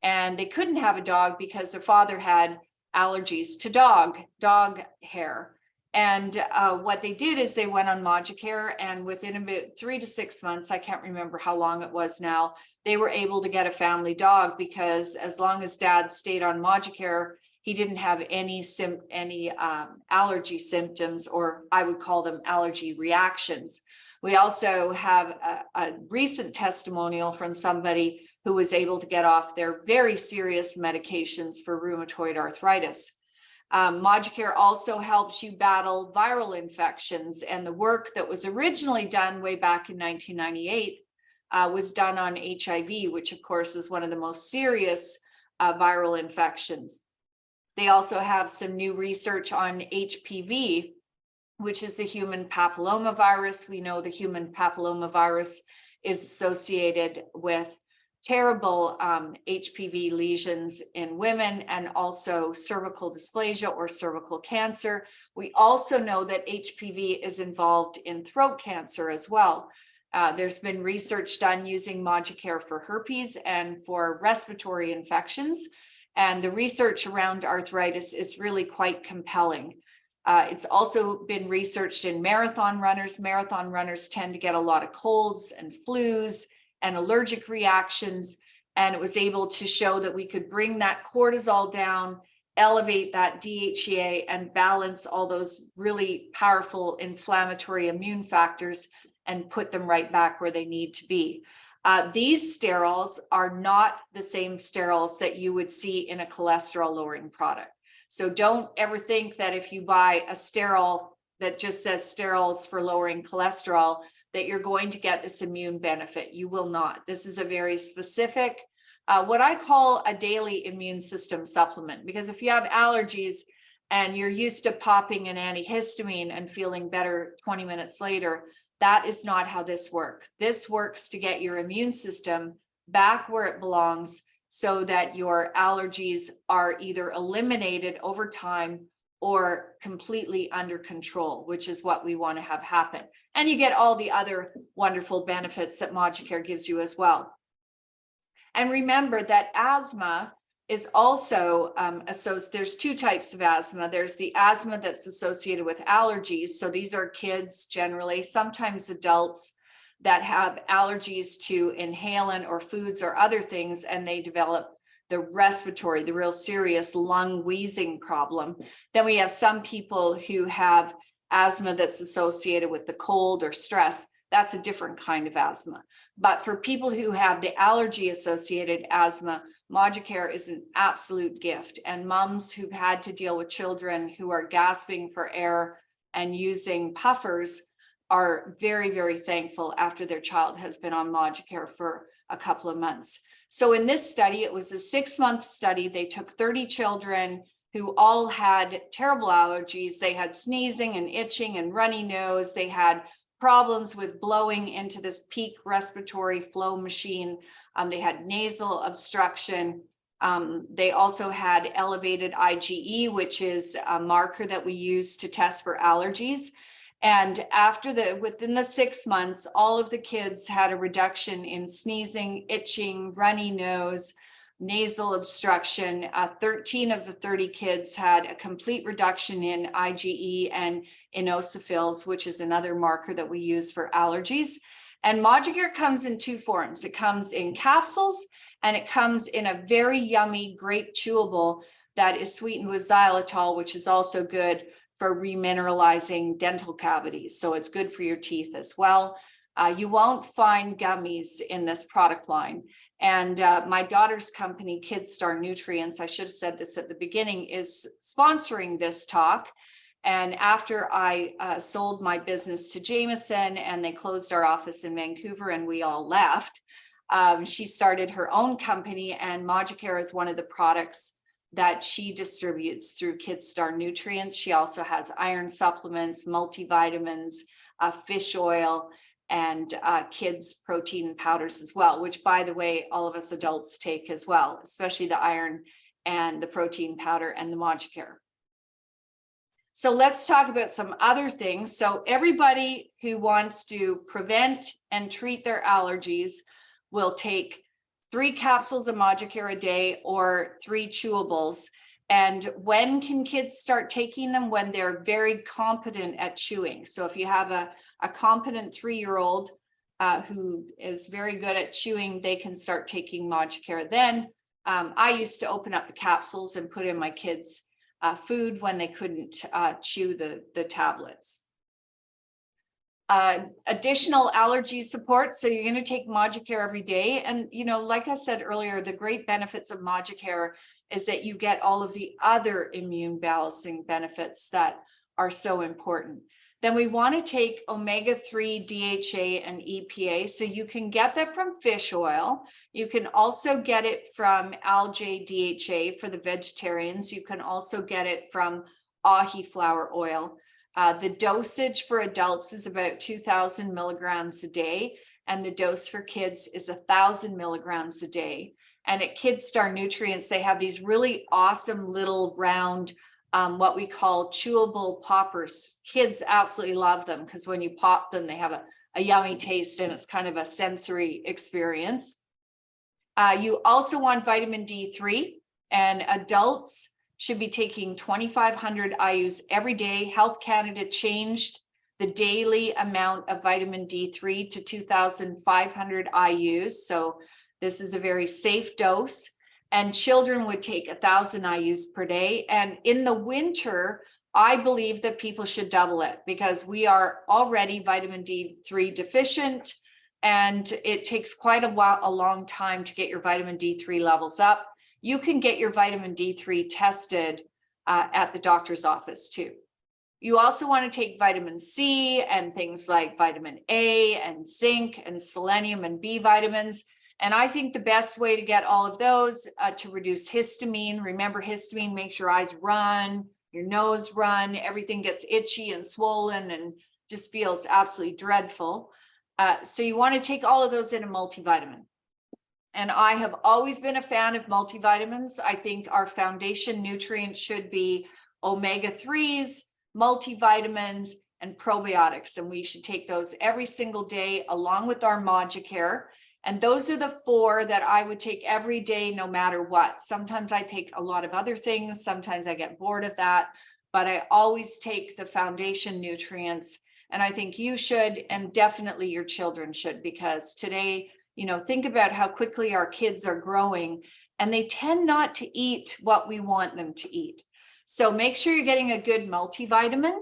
and they couldn't have a dog because their father had allergies to dog hair. And what they did is they went on Moducare, and within about 3 to 6 months, I can't remember how long it was now, they were able to get a family dog, because as long as dad stayed on Moducare, he didn't have any allergy symptoms, or I would call them allergy reactions. We also have a recent testimonial from somebody who was able to get off their very serious medications for rheumatoid arthritis. Moducare also helps you battle viral infections, and the work that was originally done way back in 1998 was done on HIV, which of course is one of the most serious viral infections. They also have some new research on HPV, which is the human papillomavirus. We know the human papillomavirus is associated with terrible HPV lesions in women, and also cervical dysplasia or cervical cancer. We also know that HPV is involved in throat cancer as well. There's been research done using Moducare for herpes and for respiratory infections. And the research around arthritis is really quite compelling. It's also been researched in marathon runners. Marathon runners tend to get a lot of colds and flus and allergic reactions. And it was able to show that we could bring that cortisol down, elevate that DHEA, and balance all those really powerful inflammatory immune factors and put them right back where they need to be. These sterols are not the same sterols that you would see in a cholesterol lowering product. So don't ever think that if you buy a sterol that just says sterols for lowering cholesterol, that you're going to get this immune benefit. You will not. This is a very specific, what I call a daily immune system supplement, because if you have allergies and you're used to popping an antihistamine and feeling better 20 minutes later, that is not how this works. This works to get your immune system back where it belongs so that your allergies are either eliminated over time or completely under control, which is what we want to have happen. And you get all the other wonderful benefits that Moducare gives you as well. And remember that asthma is also there's two types of asthma. There's the asthma that's associated with allergies. So these are kids generally, sometimes adults, that have allergies to inhalant or foods or other things, and they develop the respiratory, the real serious lung wheezing problem. Then we have some people who have asthma that's associated with the cold or stress. That's a different kind of asthma. But for people who have the allergy associated asthma, Moducare is an absolute gift. And moms who've had to deal with children who are gasping for air and using puffers are very, very thankful after their child has been on Moducare for a couple of months. So in this study, it was a 6-month study. They took 30 children who all had terrible allergies. They had sneezing and itching and runny nose. They had problems with blowing into this peak respiratory flow machine. They had nasal obstruction. They also had elevated IgE, which is a marker that we use to test for allergies. And within the 6 months, all of the kids had a reduction in sneezing, itching, runny nose, nasal obstruction. 13 of the 30 kids had a complete reduction in IgE and eosinophils, which is another marker that we use for allergies. And Moducare comes in two forms. It comes in capsules, and it comes in a very yummy grape chewable that is sweetened with xylitol, which is also good for remineralizing dental cavities. So it's good for your teeth as well. You won't find gummies in this product line. And my daughter's company, KidStar Nutrients, I should have said this at the beginning, is sponsoring this talk. And after I sold my business to Jameson and they closed our office in Vancouver and we all left, she started her own company, and Moducare is one of the products that she distributes through KidStar Nutrients. She also has iron supplements, multivitamins, fish oil, and kids protein powders as well, which, by the way, all of us adults take as well, especially the iron and the protein powder and the Moducare. So let's talk about some other things. So everybody who wants to prevent and treat their allergies will take 3 capsules of Moducare a day or 3 chewables. And when can kids start taking them? When they're very competent at chewing. So if you have a competent 3-year-old who is very good at chewing, they can start taking Moducare then. I used to open up the capsules and put in my kids' food when they couldn't chew the tablets. Additional allergy support. So you're going to take Moducare every day. And, you know, like I said earlier, the great benefits of Moducare is that you get all of the other immune balancing benefits that are so important. Then we want to take omega-3, DHA, and EPA. So you can get that from fish oil. You can also get it from algae DHA for the vegetarians. You can also get it from ahi flower oil. The dosage for adults is about 2,000 milligrams a day, and the dose for kids is 1,000 milligrams a day. And at KidStar Nutrients, they have these really awesome little round, what we call chewable poppers. Kids absolutely love them because when you pop them, they have a yummy taste, and it's kind of a sensory experience. You also want vitamin D3, and adults should be taking 2,500 IUs every day. Health Canada changed the daily amount of vitamin D3 to 2,500 IUs. So this is a very safe dose, and children would take 1,000 IUs per day. And in the winter, I believe that people should double it, because we are already vitamin D3 deficient, and it takes quite a long time to get your vitamin D3 levels up. You can get your vitamin D3 tested at the doctor's office too. You also want to take vitamin C and things like vitamin A and zinc and selenium and B vitamins. And I think the best way to get all of those to reduce histamine. Remember, histamine makes your eyes run, your nose run, everything gets itchy and swollen and just feels absolutely dreadful. So you want to take all of those in a multivitamin. And I have always been a fan of multivitamins. I think our foundation nutrients should be omega-3s, multivitamins, and probiotics. And we should take those every single day along with our Moducare. And those are the 4 that I would take every day, no matter what. Sometimes I take a lot of other things. Sometimes I get bored of that, but I always take the foundation nutrients. And I think you should, and definitely your children should, because today, think about how quickly our kids are growing, and they tend not to eat what we want them to eat. So make sure you're getting a good multivitamin.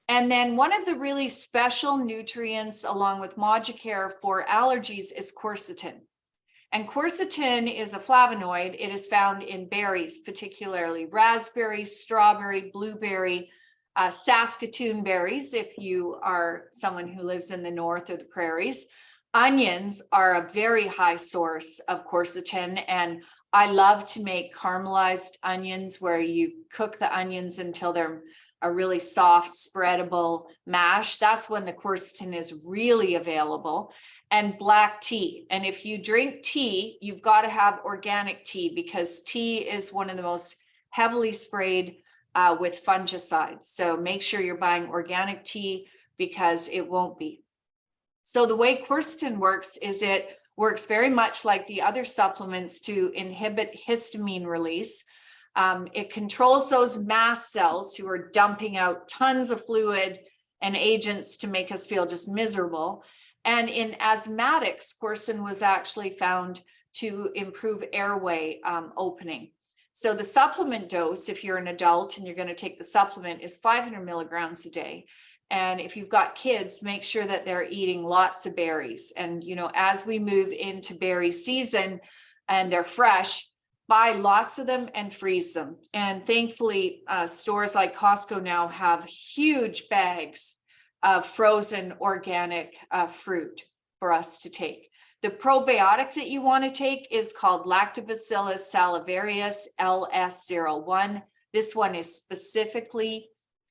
And then one of the really special nutrients along with Moducare for allergies is quercetin. And quercetin is a flavonoid. It is found in berries, particularly raspberry, strawberry, blueberry, Saskatoon berries, if you are someone who lives in the north or the prairies. Onions are a very high source of quercetin, and I love to make caramelized onions where you cook the onions until they're a really soft, spreadable mash. That's when the quercetin is really available. And black tea. And if you drink tea, you've got to have organic tea, because tea is one of the most heavily sprayed with fungicides. So make sure you're buying organic tea, because it won't be. So the way quercetin works is it works very much like the other supplements to inhibit histamine release. It controls those mast cells who are dumping out tons of fluid and agents to make us feel just miserable. And in asthmatics, quercetin was actually found to improve airway opening. So the supplement dose, if you're an adult and you're going to take the supplement, is 500 milligrams a day. And if you've got kids, make sure that they're eating lots of berries. And, as we move into berry season and they're fresh, buy lots of them and freeze them. And thankfully, stores like Costco now have huge bags of frozen organic fruit for us to take. The probiotic that you want to take is called Lactobacillus salivarius LS01. This one is specifically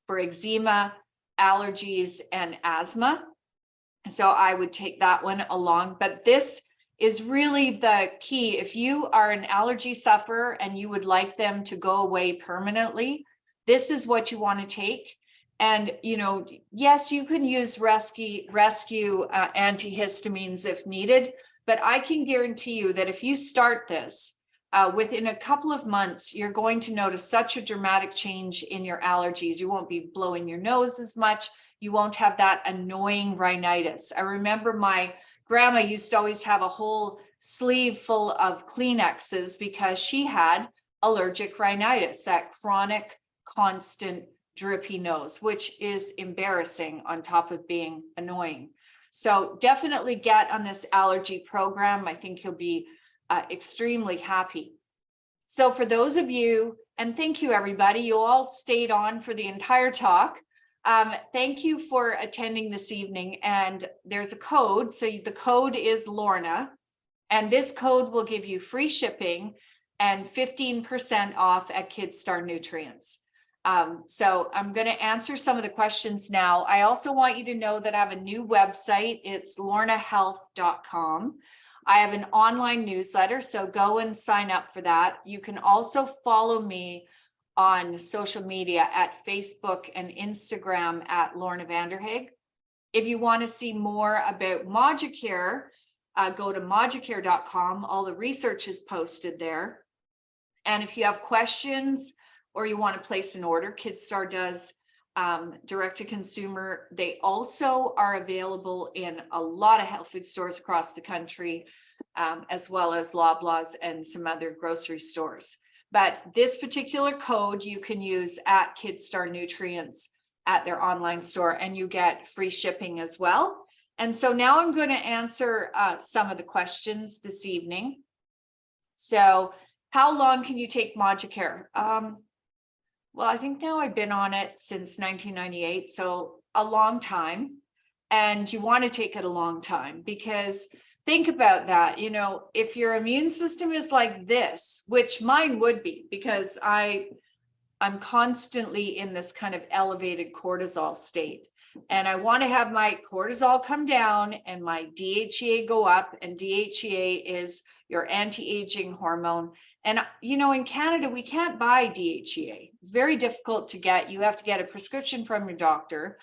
for eczema, allergies, and asthma. So I would take that one along. But this is really the key. If you are an allergy sufferer and you would like them to go away permanently, this is what you want to take. And, yes, you can use rescue antihistamines if needed, but I can guarantee you that if you start this, within a couple of months, you're going to notice such a dramatic change in your allergies. You won't be blowing your nose as much. You won't have that annoying rhinitis. I remember my grandma used to always have a whole sleeve full of Kleenexes because she had allergic rhinitis, that chronic, constant, drippy nose, which is embarrassing on top of being annoying. So definitely get on this allergy program. I think you'll be extremely happy. So for those of you, and thank you everybody, you all stayed on for the entire talk. Thank you for attending this evening. And there's a code. So the code is Lorna, and this code will give you free shipping and 15% off at Kidstar Nutrients. So I'm going to answer some of the questions now. I also want you to know that I have a new website. It's lornahealth.com. I have an online newsletter, so go and sign up for that. You can also follow me on social media at Facebook and Instagram at Lorna Vanderhaeghe. If you want to see more about Moducare, go to moducare.com. All the research is posted there. And if you have questions or you want to place an order, KidStar does direct to consumer. They also are available in a lot of health food stores across the country, as well as Loblaws and some other grocery stores. But this particular code you can use at KidStar Nutrients at their online store, and you get free shipping as well. And so now I'm going to answer some of the questions this evening. So how long can you take Moducare? Well, I think now I've been on it since 1998, so a long time. And you want to take it a long time, because think about that. You know, if your immune system is like this, which mine would be, because I'm constantly in this kind of elevated cortisol state, and I want to have my cortisol come down and my DHEA go up, and DHEA is your anti-aging hormone. And, you know, in Canada, we can't buy DHEA. It's very difficult to get. You have to get a prescription from your doctor.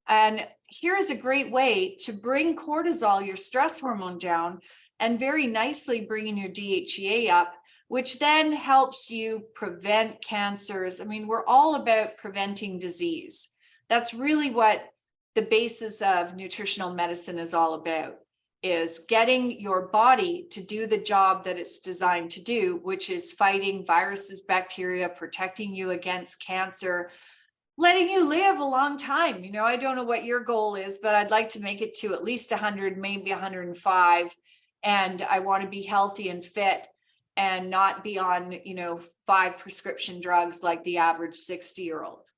And here's a great way to bring cortisol, your stress hormone, down, and very nicely bringing your DHEA up, which then helps you prevent cancers. I mean, we're all about preventing disease. That's really what the basis of nutritional medicine is all about, is getting your body to do the job that it's designed to do, which is fighting viruses, bacteria, protecting you against cancer, letting you live a long time. You know, I don't know what your goal is, but I'd like to make it to at least 100, maybe 105. And I want to be healthy and fit and not be on, you know, 5 prescription drugs like the average 60-year-old.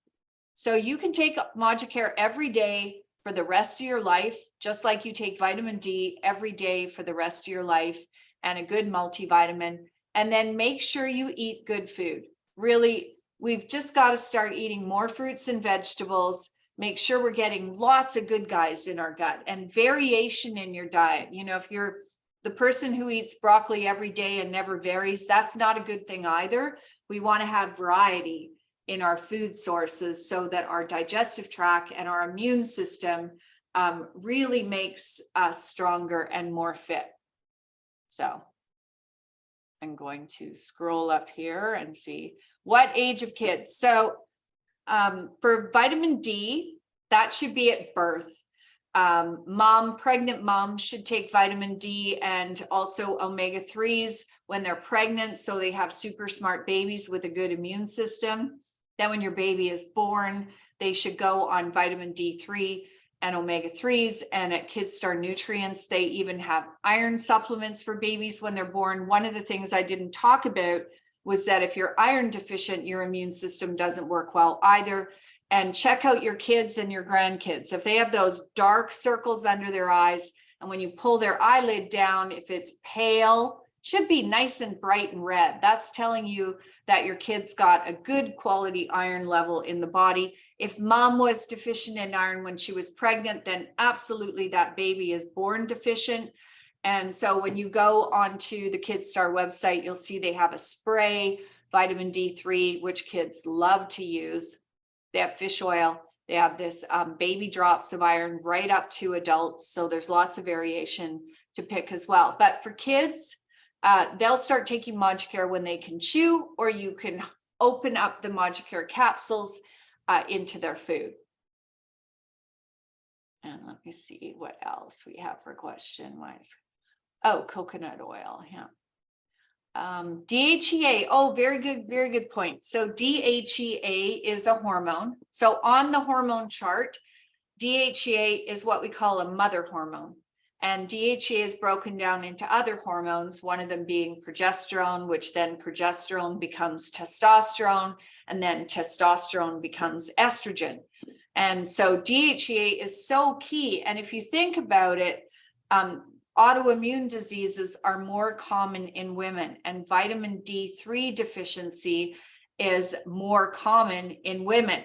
So you can take Moducare every day for the rest of your life, just like you take vitamin D every day for the rest of your life, and a good multivitamin. And then make sure you eat good food. Really, we've just got to start eating more fruits and vegetables. Make sure we're getting lots of good guys in our gut, and variation in your diet. You know, if you're the person who eats broccoli every day and never varies, that's not a good thing either. We want to have variety in our food sources so that our digestive tract and our immune system really makes us stronger and more fit. So I'm going to scroll up here and see what age of kids. So for vitamin D, that should be at birth. Pregnant moms should take vitamin D and also omega-3s when they're pregnant, so they have super smart babies with a good immune system. Then when your baby is born, they should go on vitamin D3 and omega-3s. And at KidStar Nutrients, they even have iron supplements for babies when they're born. One of the things I didn't talk about was that if you're iron deficient, your immune system doesn't work well either. And check out your kids and your grandkids. If they have those dark circles under their eyes, and when you pull their eyelid down, if it's pale, should be nice and bright and red, that's telling you that your kid's got a good quality iron level in the body. If mom was deficient in iron when she was pregnant, then absolutely that baby is born deficient. And so when you go onto the KidStar website, you'll see they have a spray, vitamin D3, which kids love to use. They have fish oil. They have this baby drops of iron right up to adults. So there's lots of variation to pick as well. But for kids, they'll start taking Moducare when they can chew, or you can open up the Moducare capsules into their food. And let me see what else we have for question. Oh, coconut oil. Yeah. DHEA. Oh, very good point. So DHEA is a hormone. So on the hormone chart, DHEA is what we call a mother hormone. And DHEA is broken down into other hormones, one of them being progesterone, which then progesterone becomes testosterone, and then testosterone becomes estrogen. And so DHEA is so key. And if you think about it, autoimmune diseases are more common in women, and vitamin D3 deficiency is more common in women.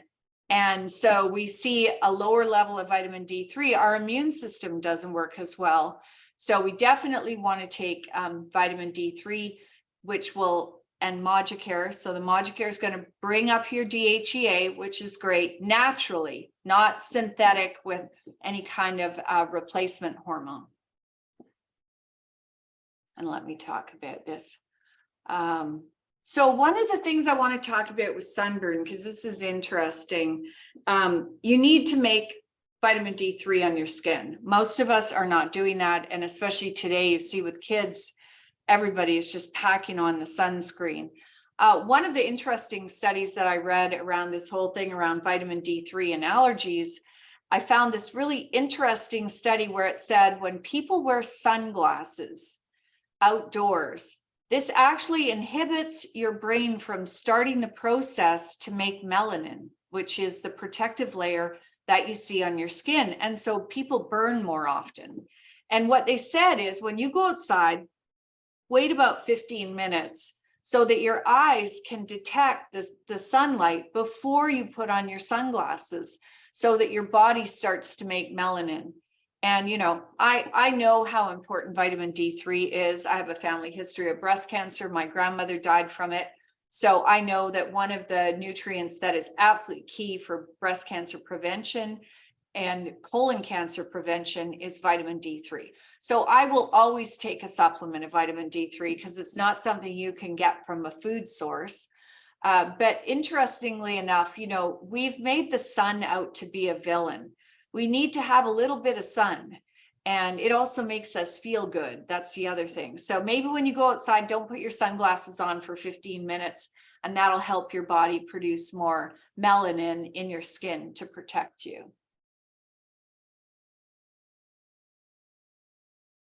And so we see a lower level of vitamin D3, our immune system doesn't work as well. So we definitely want to take vitamin D3, which will and Moducare. So the Moducare is going to bring up your DHEA, which is great, naturally, not synthetic with any kind of replacement hormone. And let me talk about this. So one of the things I want to talk about was sunburn, because this is interesting. You need to make vitamin D3 on your skin. Most of us are not doing that. And especially today, you see with kids, everybody is just packing on the sunscreen. One of the interesting studies that I read around this whole thing around vitamin D3 and allergies, I found this really interesting study where it said when people wear sunglasses outdoors, this actually inhibits your brain from starting the process to make melanin, which is the protective layer that you see on your skin. And so people burn more often. And what they said is when you go outside, wait about 15 minutes so that your eyes can detect the sunlight before you put on your sunglasses, so that your body starts to make melanin. And, you know, I know how important vitamin D3 is. I have a family history of breast cancer. My grandmother died from it. So I know that one of the nutrients that is absolutely key for breast cancer prevention and colon cancer prevention is vitamin D3. So I will always take a supplement of vitamin D3 because it's not something you can get from a food source. But interestingly enough, you know, we've made the sun out to be a villain. We need to have a little bit of sun, and it also makes us feel good. That's the other thing. So maybe when you go outside, don't put your sunglasses on for 15 minutes, and that'll help your body produce more melanin in your skin to protect you.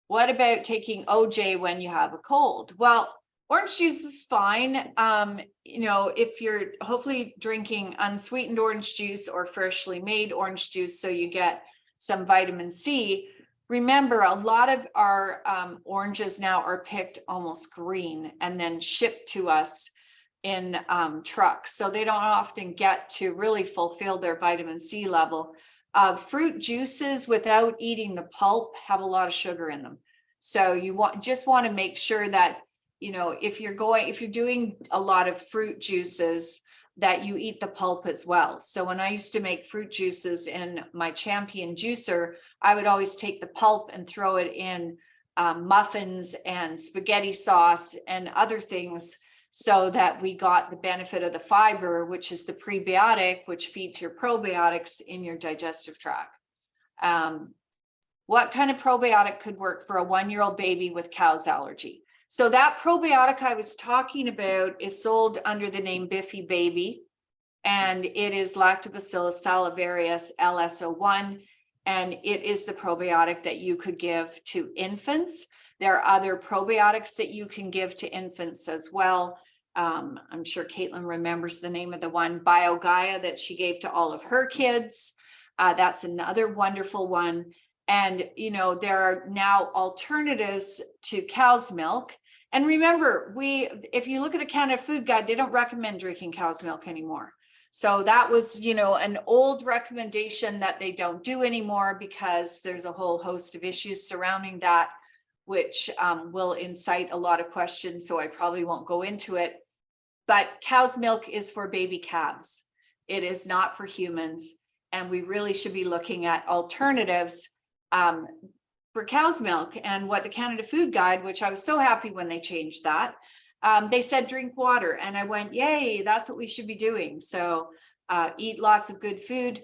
What about taking OJ when you have a cold? Well, orange juice is fine. You know, if you're hopefully drinking unsweetened orange juice or freshly made orange juice, so you get some vitamin C. Remember, a lot of our oranges now are picked almost green and then shipped to us in trucks. So they don't often get to really fulfill their vitamin C level. Fruit juices without eating the pulp have a lot of sugar in them. So you just want to make sure that, you know, if you're doing a lot of fruit juices, that you eat the pulp as well. So when I used to make fruit juices in my Champion juicer, I would always take the pulp and throw it in muffins and spaghetti sauce and other things, so that we got the benefit of the fiber, which is the prebiotic, which feeds your probiotics in your digestive tract. What kind of probiotic could work for a 1-year-old baby with cow's allergy? So that probiotic I was talking about is sold under the name Biffy Baby, and it is Lactobacillus salivarius LSO1, and it is the probiotic that you could give to infants. There are other probiotics that you can give to infants as well. I'm sure Caitlin remembers the name of the one, BioGaia, that she gave to all of her kids. That's another wonderful one. And, you know, there are now alternatives to cow's milk. And remember, if you look at the Canada Food Guide, they don't recommend drinking cow's milk anymore. So that was, you know, an old recommendation that they don't do anymore, because there's a whole host of issues surrounding that, which will incite a lot of questions. So I probably won't go into it. But cow's milk is for baby calves. It is not for humans. And we really should be looking at alternatives for cow's milk. And what the Canada Food Guide, which I was so happy when they changed that, they said drink water. And I went, yay, that's what we should be doing. So eat lots of good food,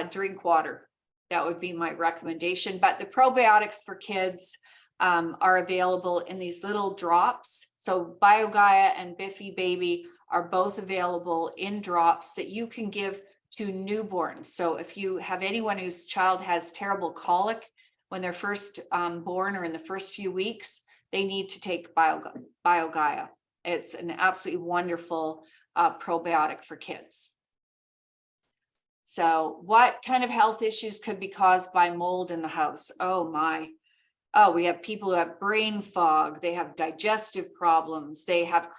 drink water. That would be my recommendation. But the probiotics for kids are available in these little drops. So BioGaia and Biffy Baby are both available in drops that you can give to newborns. So if you have anyone whose child has terrible colic when they're first born or in the first few weeks, they need to take BioGaia. It's an absolutely wonderful probiotic for kids. So what kind of health issues could be caused by mold in the house? Oh my. Oh, we have people who have brain fog, they have digestive problems, they have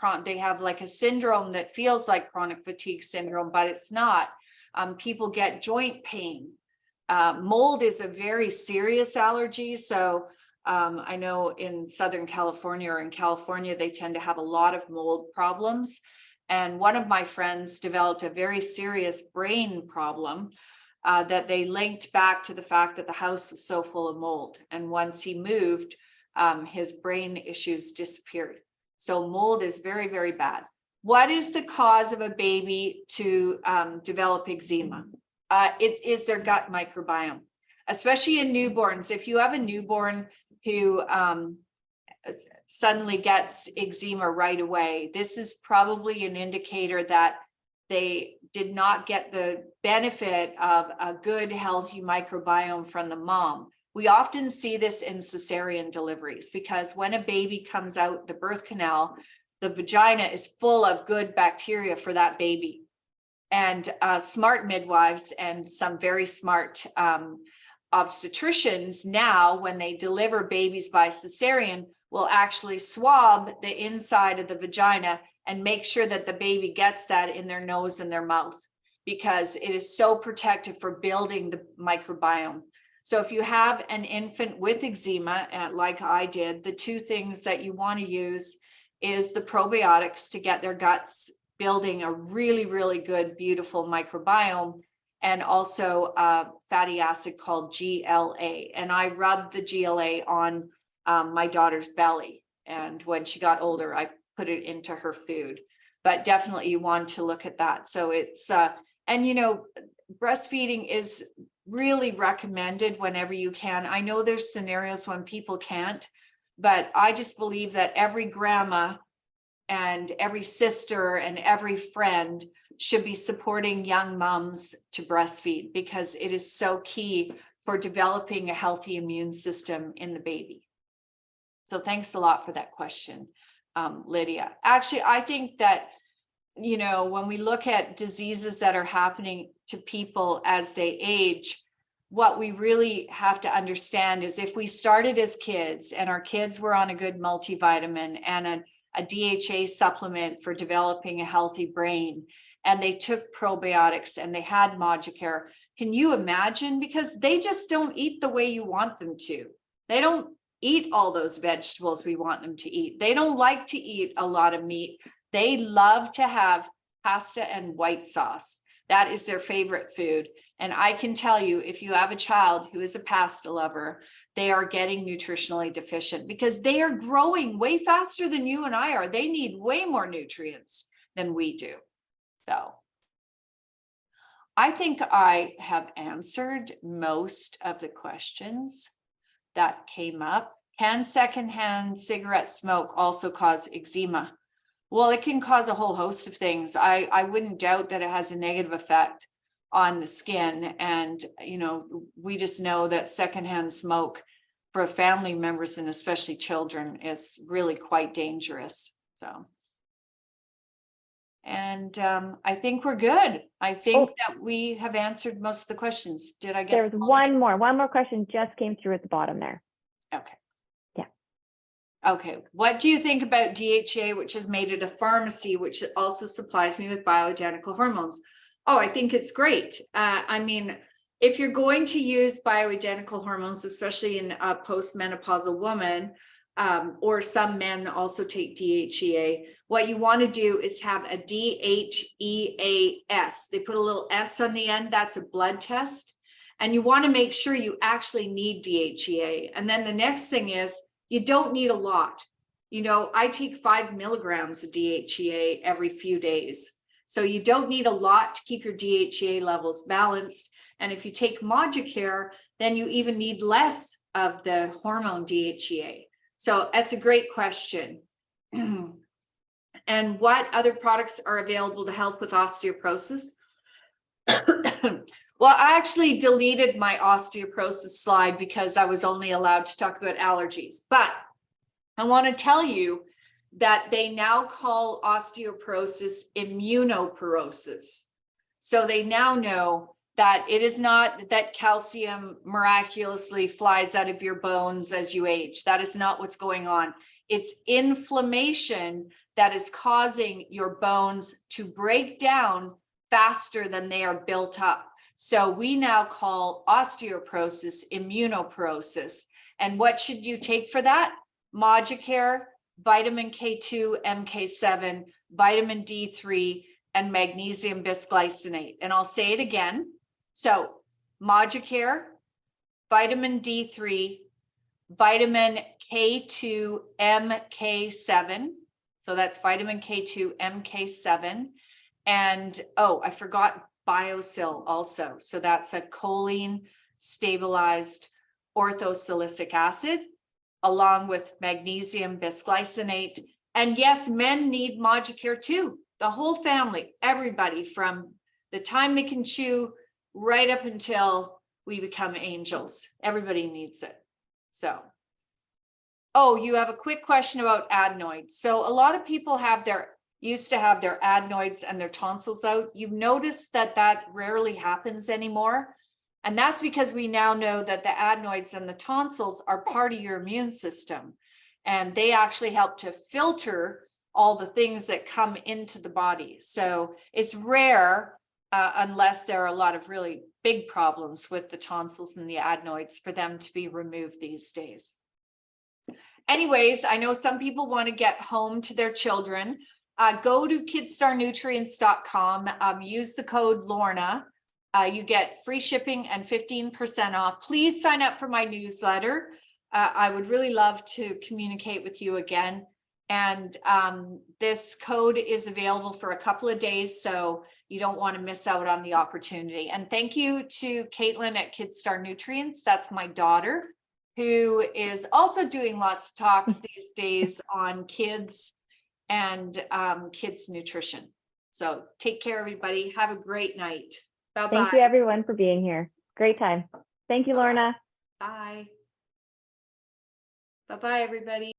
like a syndrome that feels like chronic fatigue syndrome, but it's not. People get joint pain. Mold is a very serious allergy. So I know in Southern California or in California, they tend to have a lot of mold problems. And one of my friends developed a very serious brain problem that they linked back to the fact that the house was so full of mold. And once he moved, his brain issues disappeared. So mold is very, very bad. What is the cause of a baby to develop eczema? It is their gut microbiome, especially in newborns. If you have a newborn who suddenly gets eczema right away, this is probably an indicator that they did not get the benefit of a good, healthy microbiome from the mom. We often see this in cesarean deliveries because when a baby comes out the birth canal, the vagina is full of good bacteria for that baby. And smart midwives and some very smart obstetricians now, when they deliver babies by cesarean, will actually swab the inside of the vagina and make sure that the baby gets that in their nose and their mouth, because it is so protective for building the microbiome. So if you have an infant with eczema, like I did, the two things that you want to use is the probiotics to get their guts building a really, really good, beautiful microbiome, and also a fatty acid called GLA. And I rubbed the GLA on my daughter's belly. And when she got older, I put it into her food. But definitely you want to look at that. So it's, and you know, breastfeeding is really recommended whenever you can. I know there's scenarios when people can't, but I just believe that every grandma and every sister and every friend should be supporting young moms to breastfeed, because it is so key for developing a healthy immune system in the baby. So thanks a lot for that question, Lydia. Actually, I think that, you know, when we look at diseases that are happening to people as they age, what we really have to understand is if we started as kids and our kids were on a good multivitamin and a DHA supplement for developing a healthy brain, and they took probiotics and they had Moducare, can you imagine? Because they just don't eat the way you want them to. They don't eat all those vegetables we want them to eat. They don't like to eat a lot of meat. They love to have pasta and white sauce. That is their favorite food. And I can tell you, if you have a child who is a pasta lover, they are getting nutritionally deficient because they are growing way faster than you and I are. They need way more nutrients than we do. So I think I have answered most of the questions that came up. Can secondhand cigarette smoke also cause eczema? Well, it can cause a whole host of things. I wouldn't doubt that it has a negative effect on the skin. And, you know, we just know that secondhand smoke for family members and especially children is really quite dangerous. So, and I think we're good. I think that we have answered most of the questions. Did I get? There's one more question just came through at the bottom there. Okay. Yeah. Okay. What do you think about DHA, which is made at a pharmacy, which also supplies me with bioidentical hormones? Oh, I think it's great. I mean, if you're going to use bioidentical hormones, especially in a postmenopausal woman, or some men also take DHEA, what you want to do is have a DHEAS. They put a little S on the end. That's a blood test. And you want to make sure you actually need DHEA. And then the next thing is you don't need a lot. You know, I take 5 milligrams of DHEA every few days. So you don't need a lot to keep your DHEA levels balanced. And if you take Moducare, then you even need less of the hormone DHEA. So that's a great question. And what other products are available to help with osteoporosis? Well, I actually deleted my osteoporosis slide because I was only allowed to talk about allergies. But I want to tell you that they now call osteoporosis immunoporosis. So they now know that it is not that calcium miraculously flies out of your bones as you age. That is not what's going on. It's inflammation that is causing your bones to break down faster than they are built up. So we now call osteoporosis immunoporosis. And what should you take for that? Moducare, vitamin K2, MK7, vitamin D3, and magnesium bisglycinate. And I'll say it again. So Moducare, vitamin D3, vitamin K2, MK7. So that's vitamin K2, MK7. And oh, I forgot BioSil also. So that's a choline stabilized orthosilicic acid, along with magnesium bisglycinate. And yes, men need Moducare too. The whole family, everybody, from the time they can chew right up until we become angels. Everybody needs it. So, oh, you have a quick question about adenoids. So a lot of people used to have their adenoids and their tonsils out. You've noticed that rarely happens anymore. And that's because we now know that the adenoids and the tonsils are part of your immune system. And they actually help to filter all the things that come into the body. So it's rare, unless there are a lot of really big problems with the tonsils and the adenoids, for them to be removed these days. Anyways, I know some people want to get home to their children. Go to kidstarnutrients.com, use the code Lorna. You get free shipping and 15% off. Please sign up for my newsletter. I would really love to communicate with you again. And this code is available for a couple of days, so you don't want to miss out on the opportunity. And thank you to Caitlin at Kidstar Nutrients. That's my daughter, who is also doing lots of talks these days on kids and kids nutrition. So take care, everybody. Have a great night. Bye-bye. Thank you, everyone, for being here. Great time. Thank you, Lorna. Bye. Bye-bye, everybody.